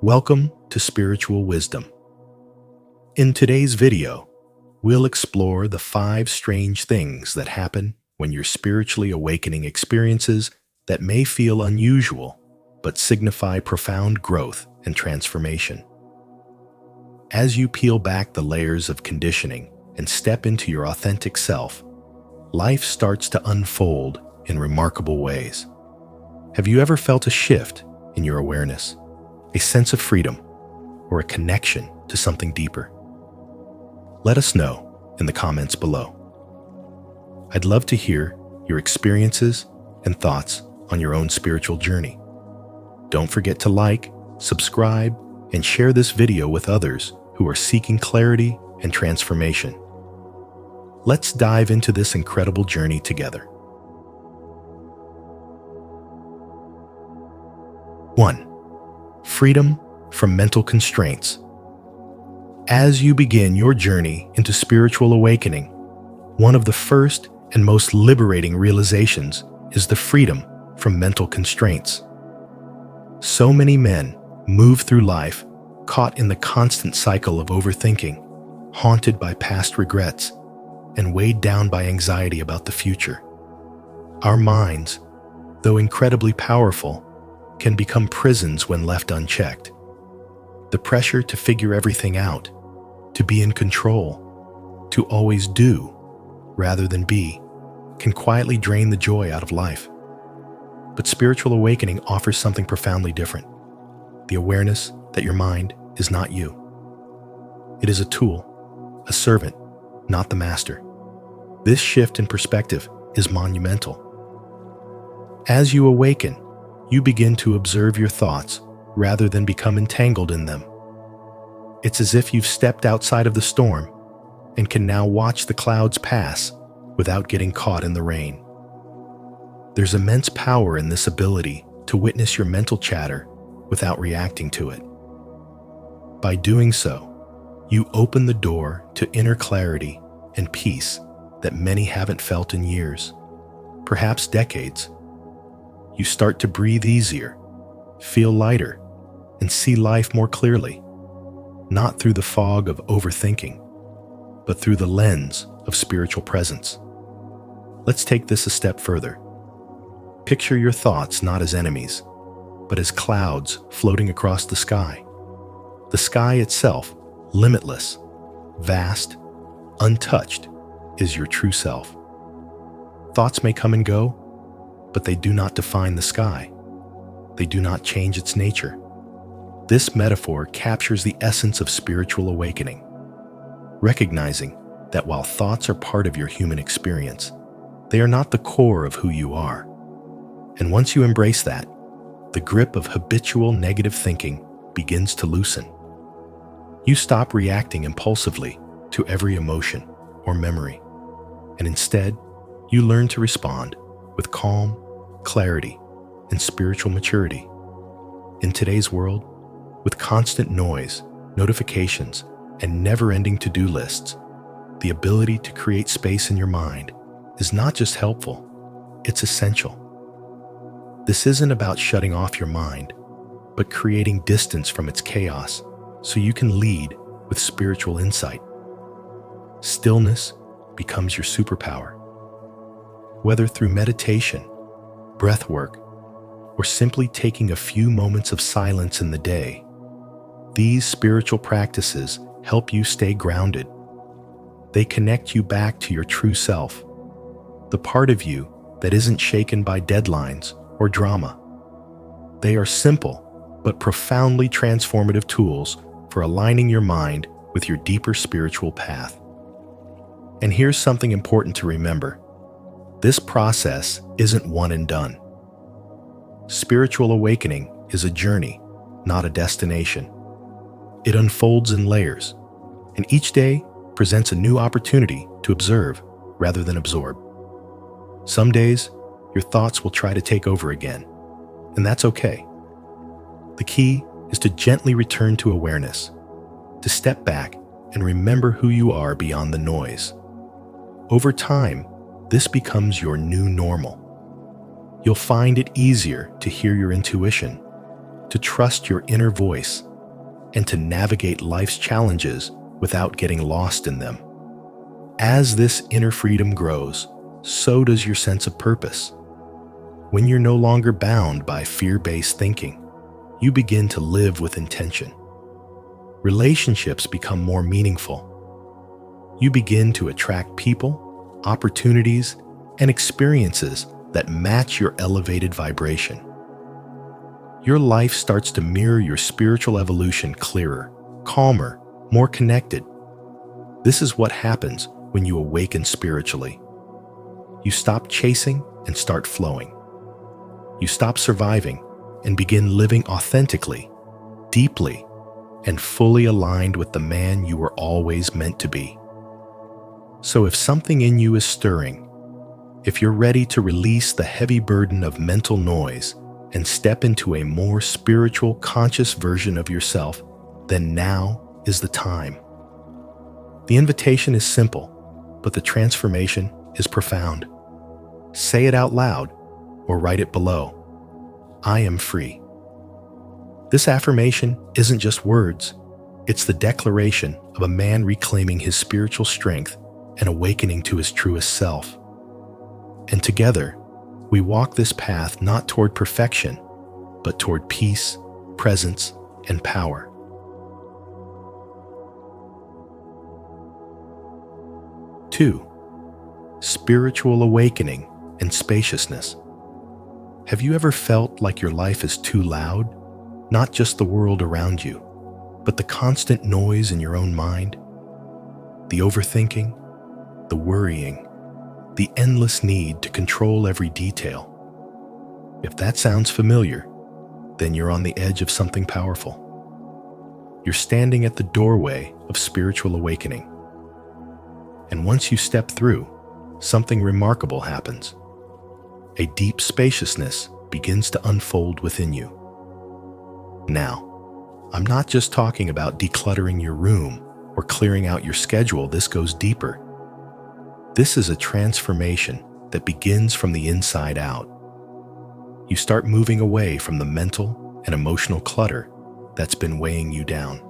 Welcome to Spiritual Wisdom. In today's video, we'll explore the 5 strange things that happen when you're spiritually awakening, experiences that may feel unusual, but signify profound growth and transformation. As you peel back the layers of conditioning and step into your authentic self, life starts to unfold in remarkable ways. Have you ever felt a shift in your awareness, a sense of freedom, or a connection to something deeper? Let us know in the comments below. I'd love to hear your experiences and thoughts on your own spiritual journey. Don't forget to like, subscribe, and share this video with others who are seeking clarity and transformation. Let's dive into this incredible journey together. 1. Freedom from mental constraints. As you begin your journey into spiritual awakening, one of the first and most liberating realizations is the freedom from mental constraints. So many men move through life caught in the constant cycle of overthinking, haunted by past regrets, and weighed down by anxiety about the future. Our minds, though incredibly powerful, can become prisons when left unchecked. The pressure to figure everything out, to be in control, to always do rather than be, can quietly drain the joy out of life. But spiritual awakening offers something profoundly different: the awareness that your mind is not you. It is a tool, a servant, not the master. This shift in perspective is monumental. As you awaken, you begin to observe your thoughts rather than become entangled in them. It's as if you've stepped outside of the storm and can now watch the clouds pass without getting caught in the rain. There's immense power in this ability to witness your mental chatter without reacting to it. By doing so, you open the door to inner clarity and peace that many haven't felt in years, perhaps decades. You start to breathe easier, feel lighter, and see life more clearly, not through the fog of overthinking, but through the lens of spiritual presence. Let's take this a step further. Picture your thoughts not as enemies, but as clouds floating across the sky. The sky itself, limitless, vast, untouched, is your true self. Thoughts may come and go, but they do not define the sky. They do not change its nature. This metaphor captures the essence of spiritual awakening, recognizing that while thoughts are part of your human experience, they are not the core of who you are. And once you embrace that, the grip of habitual negative thinking begins to loosen. You stop reacting impulsively to every emotion or memory, and instead, you learn to respond with calm, clarity, and spiritual maturity. In today's world, with constant noise, notifications, and never-ending to-do lists, the ability to create space in your mind is not just helpful, it's essential. This isn't about shutting off your mind, but creating distance from its chaos so you can lead with spiritual insight. Stillness becomes your superpower. Whether through meditation, breath work, or simply taking a few moments of silence in the day, these spiritual practices help you stay grounded. They connect you back to your true self, the part of you that isn't shaken by deadlines or drama. They are simple but profoundly transformative tools for aligning your mind with your deeper spiritual path. And here's something important to remember. This process isn't one and done. Spiritual awakening is a journey, not a destination. It unfolds in layers, and each day presents a new opportunity to observe rather than absorb. Some days, your thoughts will try to take over again, and that's okay. The key is to gently return to awareness, to step back and remember who you are beyond the noise. Over time, this becomes your new normal. You'll find it easier to hear your intuition, to trust your inner voice, and to navigate life's challenges without getting lost in them. As this inner freedom grows, so does your sense of purpose. When you're no longer bound by fear-based thinking, you begin to live with intention. Relationships become more meaningful. You begin to attract people, opportunities, and experiences that match your elevated vibration. Your life starts to mirror your spiritual evolution clearer, calmer, more connected. This is what happens when you awaken spiritually. You stop chasing and start flowing. You stop surviving and begin living authentically, deeply, and fully aligned with the man you were always meant to be. So if something in you is stirring, if you're ready to release the heavy burden of mental noise and step into a more spiritual, conscious version of yourself, then now is the time. The invitation is simple, but the transformation is profound. Say it out loud or write it below. I am free. This affirmation isn't just words. It's the declaration of a man reclaiming his spiritual strength and awakening to his truest self. And together, we walk this path not toward perfection, but toward peace, presence, and power. Two, spiritual awakening and spaciousness. Have you ever felt like your life is too loud? Not just the world around you, but the constant noise in your own mind? The overthinking, the worrying, the endless need to control every detail. If that sounds familiar, then you're on the edge of something powerful. You're standing at the doorway of spiritual awakening. And once you step through, something remarkable happens. A deep spaciousness begins to unfold within you. Now, I'm not just talking about decluttering your room or clearing out your schedule. This goes deeper. This is a transformation that begins from the inside out. You start moving away from the mental and emotional clutter that's been weighing you down.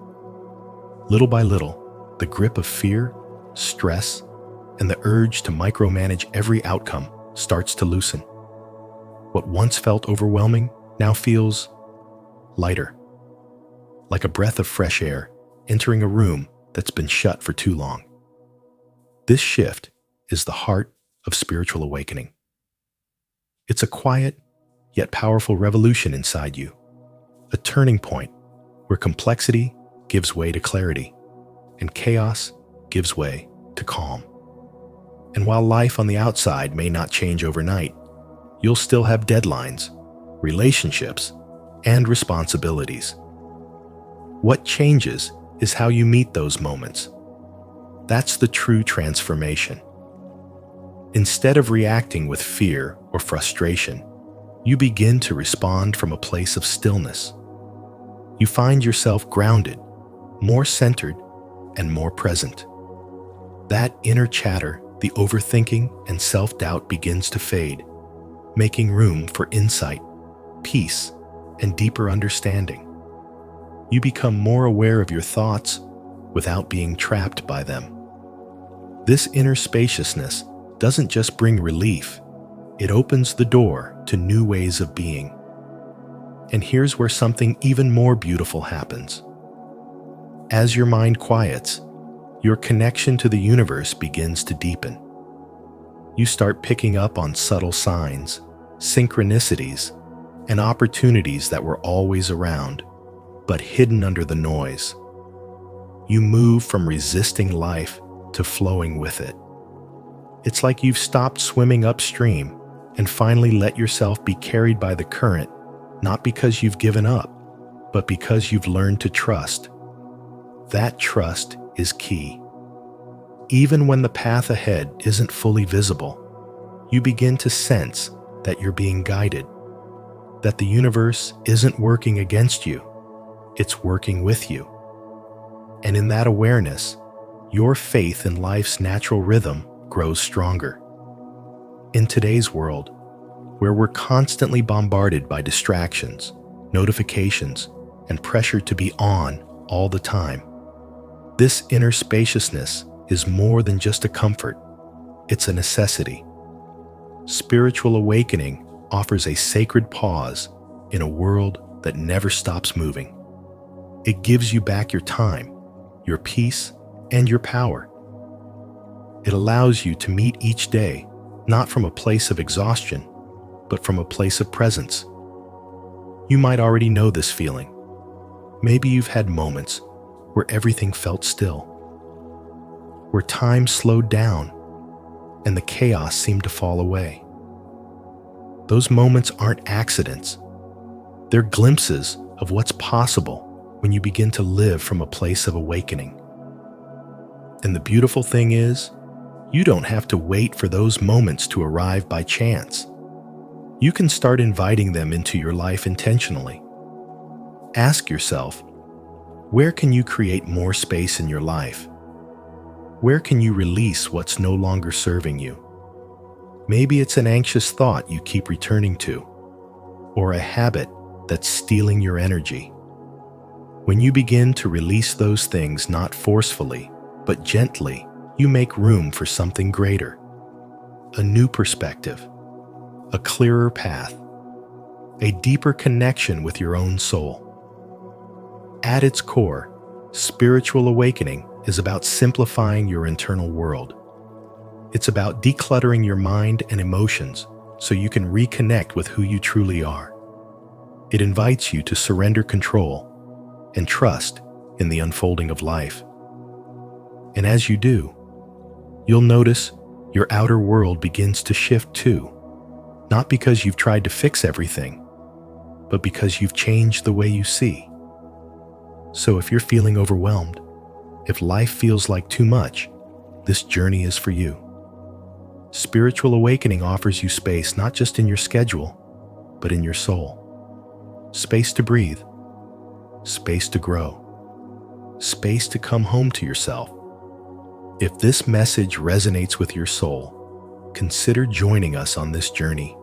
Little by little, the grip of fear, stress, and the urge to micromanage every outcome starts to loosen. What once felt overwhelming now feels lighter, like a breath of fresh air entering a room that's been shut for too long. This shift is the heart of spiritual awakening. It's a quiet yet powerful revolution inside you, a turning point where complexity gives way to clarity and chaos gives way to calm. And while life on the outside may not change overnight, you'll still have deadlines, relationships, and responsibilities. What changes is how you meet those moments. That's the true transformation. Instead of reacting with fear or frustration, you begin to respond from a place of stillness. You find yourself grounded, more centered, and more present. That inner chatter, the overthinking and self-doubt begins to fade, making room for insight, peace, and deeper understanding. You become more aware of your thoughts without being trapped by them. This inner spaciousness doesn't just bring relief, it opens the door to new ways of being. And here's where something even more beautiful happens. As your mind quiets, your connection to the universe begins to deepen. You start picking up on subtle signs, synchronicities, and opportunities that were always around, but hidden under the noise. You move from resisting life to flowing with it. It's like you've stopped swimming upstream and finally let yourself be carried by the current, not because you've given up, but because you've learned to trust. That trust is key. Even when the path ahead isn't fully visible, you begin to sense that you're being guided, that the universe isn't working against you, it's working with you. And in that awareness, your faith in life's natural rhythm grows stronger. In today's world, where we're constantly bombarded by distractions, notifications, and pressure to be on all the time, this inner spaciousness is more than just a comfort, it's a necessity. Spiritual awakening offers a sacred pause in a world that never stops moving. It gives you back your time, your peace, and your power. It allows you to meet each day not from a place of exhaustion, but from a place of presence. You might already know this feeling. Maybe you've had moments where everything felt still, where time slowed down and the chaos seemed to fall away. Those moments aren't accidents. They're glimpses of what's possible when you begin to live from a place of awakening. And the beautiful thing is, you don't have to wait for those moments to arrive by chance. You can start inviting them into your life intentionally. Ask yourself, where can you create more space in your life? Where can you release what's no longer serving you? Maybe it's an anxious thought you keep returning to, or a habit that's stealing your energy. When you begin to release those things not forcefully, but gently, you make room for something greater, a new perspective, a clearer path, a deeper connection with your own soul. At its core, spiritual awakening is about simplifying your internal world. It's about decluttering your mind and emotions so you can reconnect with who you truly are. It invites you to surrender control and trust in the unfolding of life. And as you do, you'll notice your outer world begins to shift too, not because you've tried to fix everything, but because you've changed the way you see. So if you're feeling overwhelmed, if life feels like too much, this journey is for you. Spiritual awakening offers you space not just in your schedule, but in your soul. Space to breathe, space to grow, space to come home to yourself. If this message resonates with your soul, consider joining us on this journey.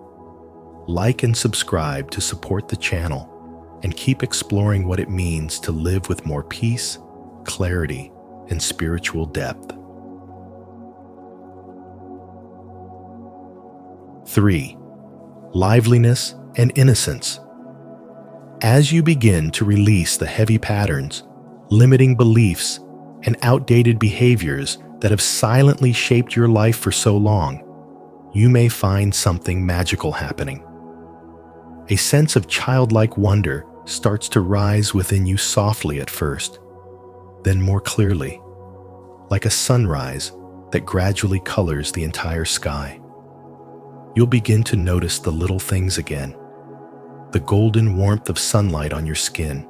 Like and subscribe to support the channel and keep exploring what it means to live with more peace, clarity, and spiritual depth. 3. Liveliness and innocence. As you begin to release the heavy patterns, limiting beliefs, and outdated behaviors that have silently shaped your life for so long, you may find something magical happening. A sense of childlike wonder starts to rise within you softly at first, then more clearly, like a sunrise that gradually colors the entire sky. You'll begin to notice the little things again, the golden warmth of sunlight on your skin,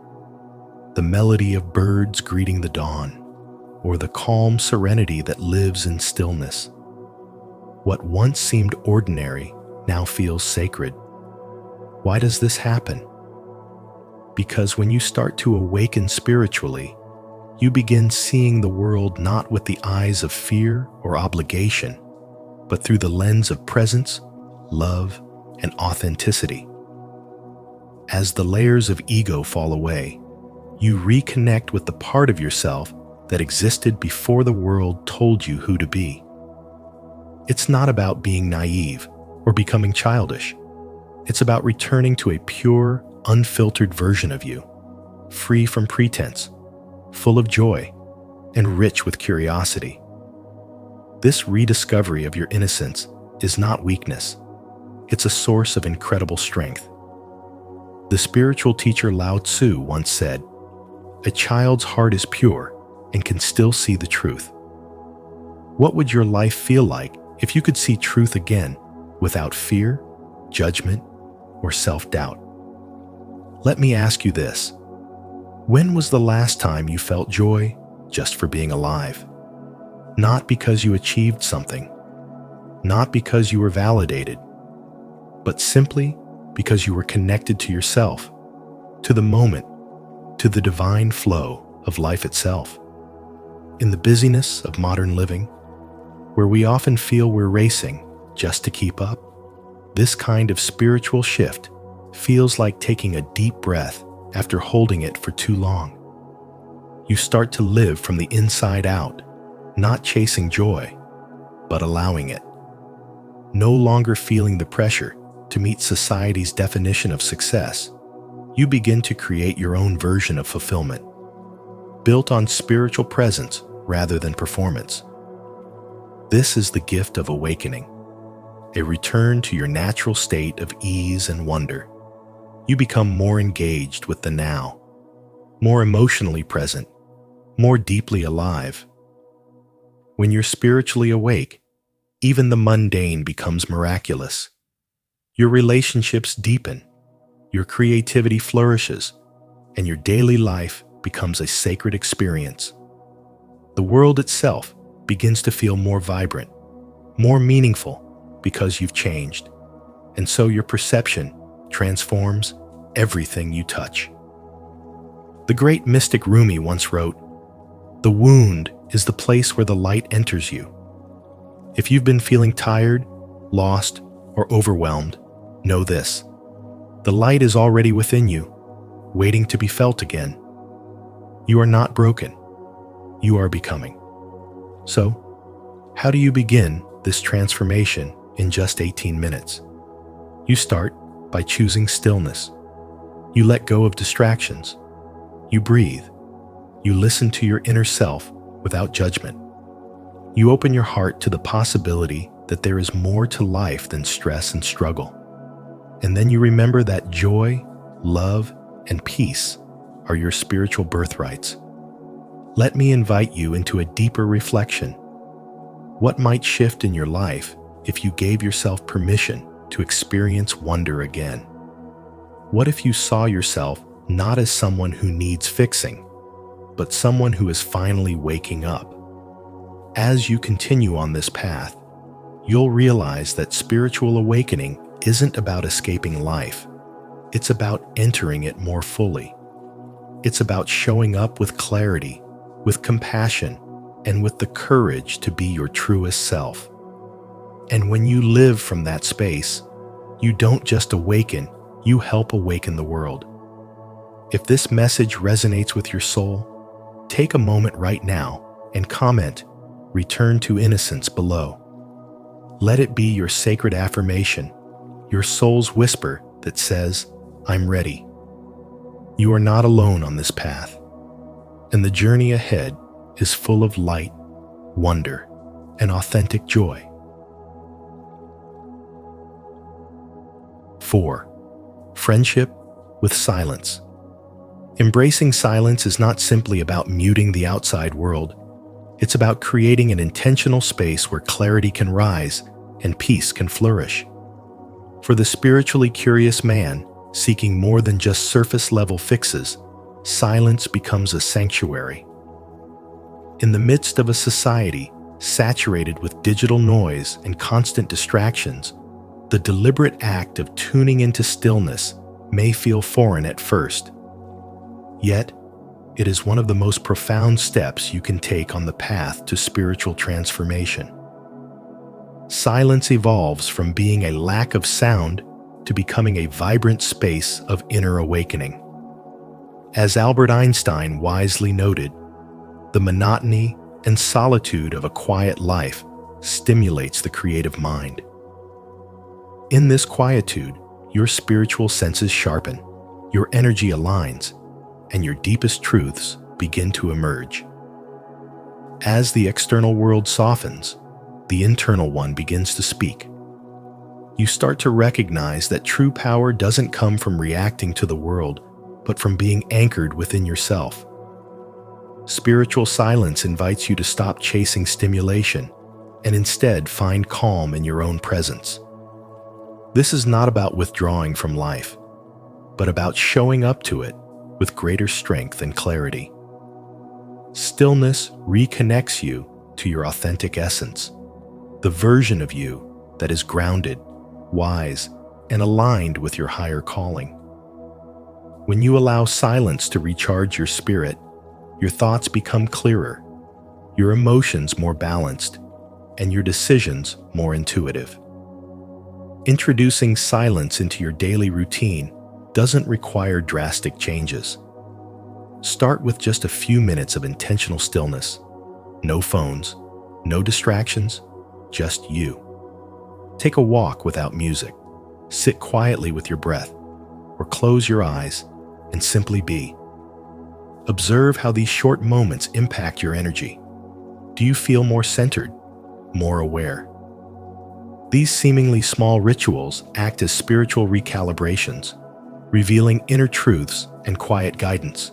the melody of birds greeting the dawn, or the calm serenity that lives in stillness. What once seemed ordinary now feels sacred. Why does this happen? Because when you start to awaken spiritually, you begin seeing the world not with the eyes of fear or obligation, but through the lens of presence, love, and authenticity. As the layers of ego fall away, You reconnect with the part of yourself that existed before the world told you who to be. It's not about being naive or becoming childish. It's about returning to a pure, unfiltered version of you, free from pretense, full of joy, and rich with curiosity. This rediscovery of your innocence is not weakness. It's a source of incredible strength. The spiritual teacher Lao Tzu once said, "A child's heart is pure and can still see the truth." What would your life feel like if you could see truth again without fear, judgment, or self-doubt? Let me ask you this. When was the last time you felt joy just for being alive? Not because you achieved something, not because you were validated, but simply because you were connected to yourself, to the moment, to the divine flow of life itself. In the busyness of modern living, where we often feel we're racing just to keep up, this kind of spiritual shift feels like taking a deep breath after holding it for too long. You start to live from the inside out, not chasing joy, but allowing it. No longer feeling the pressure to meet society's definition of success, you begin to create your own version of fulfillment, built on spiritual presence rather than performance. This is the gift of awakening, a return to your natural state of ease and wonder. You become more engaged with the now, more emotionally present, more deeply alive. When you're spiritually awake, even the mundane becomes miraculous. Your relationships deepen, your creativity flourishes, and your daily life becomes a sacred experience. The world itself begins to feel more vibrant, more meaningful because you've changed, and so your perception transforms everything you touch. The great mystic Rumi once wrote, "The wound is the place where the light enters you." If you've been feeling tired, lost, or overwhelmed, know this: the light is already within you, waiting to be felt again. You are not broken. You are becoming. So, how do you begin this transformation in just 18 minutes? You start by choosing stillness. You let go of distractions. You breathe. You listen to your inner self without judgment. You open your heart to the possibility that there is more to life than stress and struggle. And then you remember that joy, love, and peace are your spiritual birthrights. Let me invite you into a deeper reflection. What might shift in your life if you gave yourself permission to experience wonder again? What if you saw yourself not as someone who needs fixing, but someone who is finally waking up? As you continue on this path, you'll realize that spiritual awakening isn't about escaping life. It's about entering it more fully. It's about showing up with clarity, with compassion, and with the courage to be your truest self. And when you live from that space, you don't just awaken, you help awaken the world. If this message resonates with your soul, take a moment right now and comment "Return to Innocence" below. Let it be your sacred affirmation, your soul's whisper that says, "I'm ready." You are not alone on this path, and the journey ahead is full of light, wonder, and authentic joy. 4. Friendship with silence. Embracing silence is not simply about muting the outside world. It's about creating an intentional space where clarity can rise and peace can flourish. For the spiritually curious man seeking more than just surface-level fixes, silence becomes a sanctuary. In the midst of a society saturated with digital noise and constant distractions, the deliberate act of tuning into stillness may feel foreign at first. Yet, it is one of the most profound steps you can take on the path to spiritual transformation. Silence evolves from being a lack of sound to becoming a vibrant space of inner awakening. As Albert Einstein wisely noted, the monotony and solitude of a quiet life stimulates the creative mind. In this quietude, your spiritual senses sharpen, your energy aligns, and your deepest truths begin to emerge. As the external world softens, the internal one begins to speak. You start to recognize that true power doesn't come from reacting to the world, but from being anchored within yourself. Spiritual silence invites you to stop chasing stimulation and instead find calm in your own presence. This is not about withdrawing from life, but about showing up to it with greater strength and clarity. Stillness reconnects you to your authentic essence, the version of you that is grounded, wise, and aligned with your higher calling. When you allow silence to recharge your spirit, your thoughts become clearer, your emotions more balanced, and your decisions more intuitive. Introducing silence into your daily routine doesn't require drastic changes. Start with just a few minutes of intentional stillness. No phones, no distractions, just you. Take a walk without music, sit quietly with your breath, or close your eyes and simply be. Observe how these short moments impact your energy. Do you feel more centered, more aware? These seemingly small rituals act as spiritual recalibrations, revealing inner truths and quiet guidance.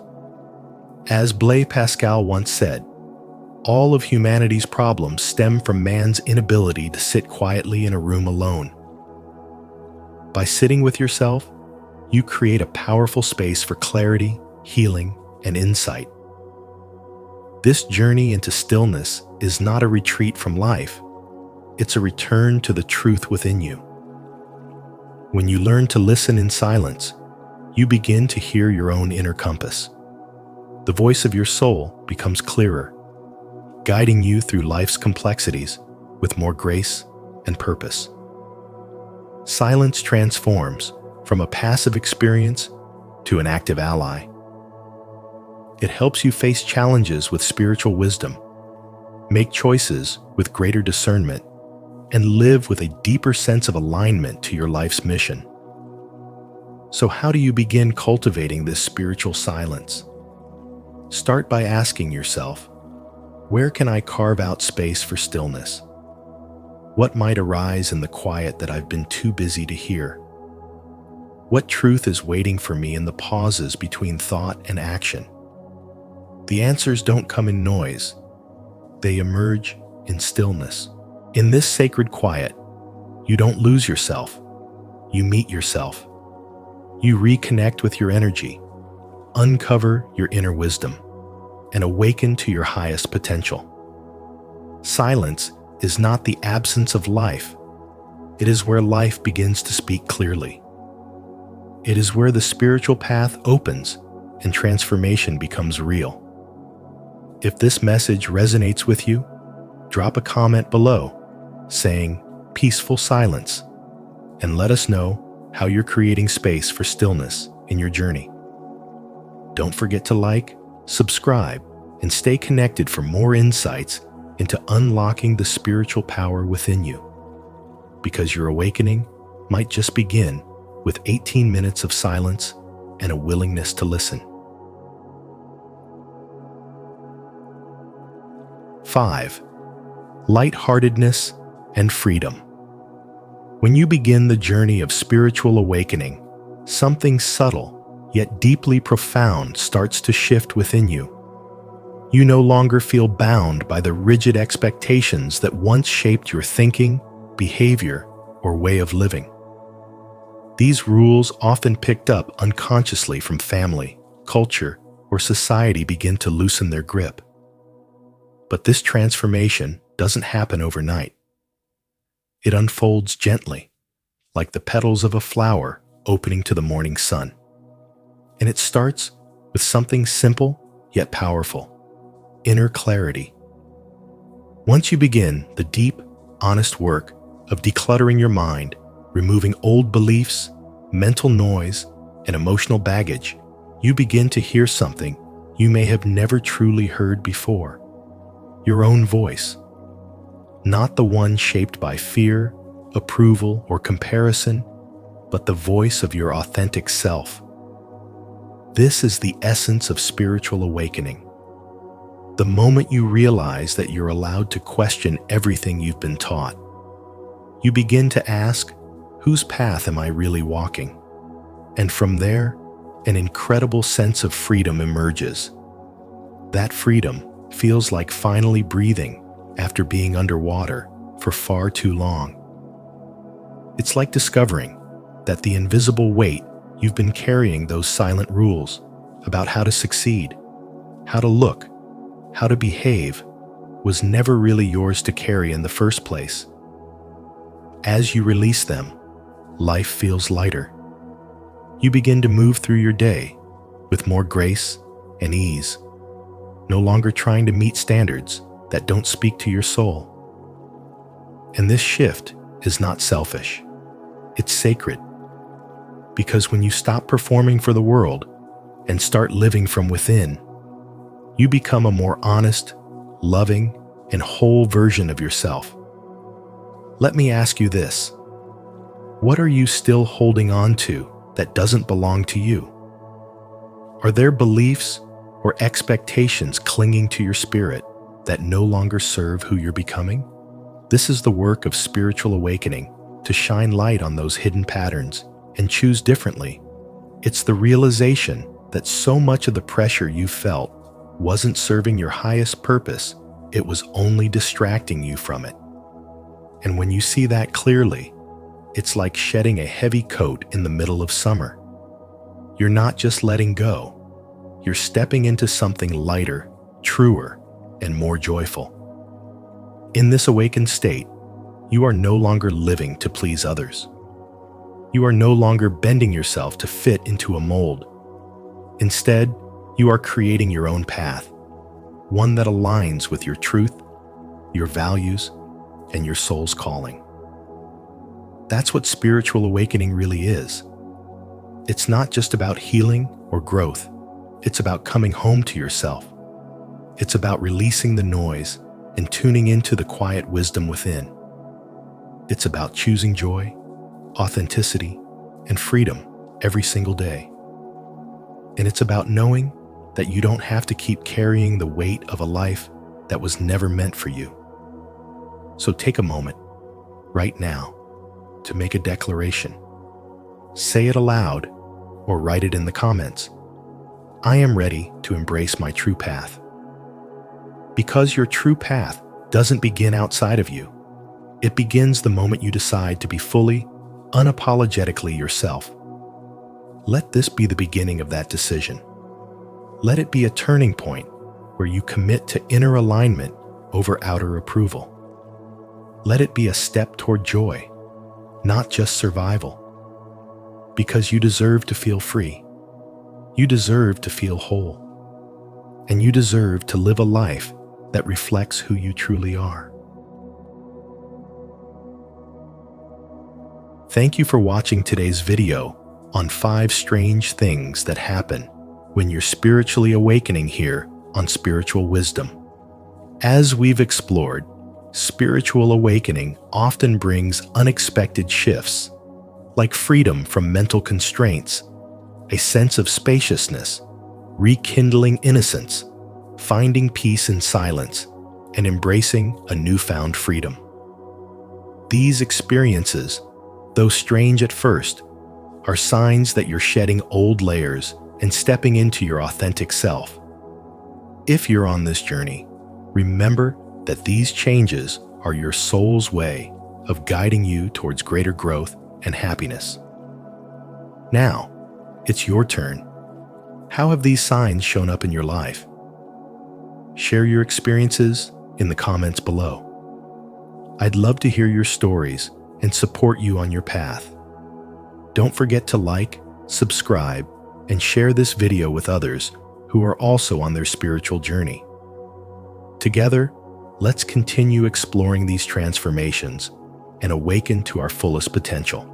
As Blaise Pascal once said, all of humanity's problems stem from man's inability to sit quietly in a room alone. By sitting with yourself, you create a powerful space for clarity, healing, and insight. This journey into stillness is not a retreat from life. It's a return to the truth within you. When you learn to listen in silence, you begin to hear your own inner compass. The voice of your soul becomes clearer, guiding you through life's complexities with more grace and purpose. Silence transforms from a passive experience to an active ally. It helps you face challenges with spiritual wisdom, make choices with greater discernment, and live with a deeper sense of alignment to your life's mission. So how do you begin cultivating this spiritual silence? Start by asking yourself, where can I carve out space for stillness? What might arise in the quiet that I've been too busy to hear? What truth is waiting for me in the pauses between thought and action? The answers don't come in noise. They emerge in stillness. In this sacred quiet, you don't lose yourself. You meet yourself. You reconnect with your energy, uncover your inner wisdom, and awaken to your highest potential. Silence is not the absence of life. It is where life begins to speak clearly. It is where the spiritual path opens and transformation becomes real. If this message resonates with you, drop a comment below saying "peaceful silence" and let us know how you're creating space for stillness in your journey. Don't forget to like, subscribe, and stay connected for more insights into unlocking the spiritual power within you. Because your awakening might just begin with 18 minutes of silence and a willingness to listen. 5. Lightheartedness and freedom. When you begin the journey of spiritual awakening, something subtle yet deeply profound starts to shift within you. You no longer feel bound by the rigid expectations that once shaped your thinking, behavior, or way of living. These rules, often picked up unconsciously from family, culture, or society, begin to loosen their grip. But this transformation doesn't happen overnight. It unfolds gently, like the petals of a flower opening to the morning sun. And it starts with something simple yet powerful: inner clarity. Once you begin the deep, honest work of decluttering your mind, removing old beliefs, mental noise, and emotional baggage, you begin to hear something you may have never truly heard before. Your own voice. Not the one shaped by fear, approval, or comparison, but the voice of your authentic self. This is the essence of spiritual awakening. The moment you realize that you're allowed to question everything you've been taught, you begin to ask, whose path am I really walking? And from there, an incredible sense of freedom emerges. That freedom feels like finally breathing after being underwater for far too long. It's like discovering that the invisible weight you've been carrying, those silent rules about how to succeed, how to look, how to behave, was never really yours to carry in the first place. As you release them, life feels lighter. You begin to move through your day with more grace and ease, no longer trying to meet standards that don't speak to your soul. And this shift is not selfish. It's sacred. Because when you stop performing for the world and start living from within, you become a more honest, loving, and whole version of yourself. Let me ask you this. What are you still holding on to that doesn't belong to you? Are there beliefs or expectations clinging to your spirit that no longer serve who you're becoming? This is the work of spiritual awakening, to shine light on those hidden patterns and choose differently. It's the realization that so much of the pressure you felt wasn't serving your highest purpose, it was only distracting you from it. And when you see that clearly, it's like shedding a heavy coat in the middle of summer. You're not just letting go, you're stepping into something lighter, truer, and more joyful. In this awakened state, you are no longer living to please others. You are no longer bending yourself to fit into a mold. Instead, you are creating your own path, one that aligns with your truth, your values, and your soul's calling. That's what spiritual awakening really is. It's not just about healing or growth. It's about coming home to yourself. It's about releasing the noise and tuning into the quiet wisdom within. It's about choosing joy, authenticity, and freedom every single day. And it's about knowing that you don't have to keep carrying the weight of a life that was never meant for you. So take a moment, right now, to make a declaration. Say it aloud or write it in the comments. I am ready to embrace my true path. Because your true path doesn't begin outside of you. It begins the moment you decide to be fully, unapologetically yourself. Let this be the beginning of that decision. Let it be a turning point where you commit to inner alignment over outer approval. Let it be a step toward joy, not just survival. Because you deserve to feel free. You deserve to feel whole. And you deserve to live a life that reflects who you truly are. Thank you for watching today's video on 5 strange things that happen when you're spiritually awakening here on Spiritual Wisdom. As we've explored, spiritual awakening often brings unexpected shifts, like freedom from mental constraints, a sense of spaciousness, rekindling innocence, finding peace in silence, and embracing a newfound freedom. These experiences, though strange at first, are signs that you're shedding old layers and stepping into your authentic self. If you're on this journey, remember that these changes are your soul's way of guiding you towards greater growth and happiness. Now, it's your turn. How have these signs shown up in your life? Share your experiences in the comments below. I'd love to hear your stories and support you on your path. Don't forget to like, subscribe, and share this video with others who are also on their spiritual journey. Together, let's continue exploring these transformations and awaken to our fullest potential.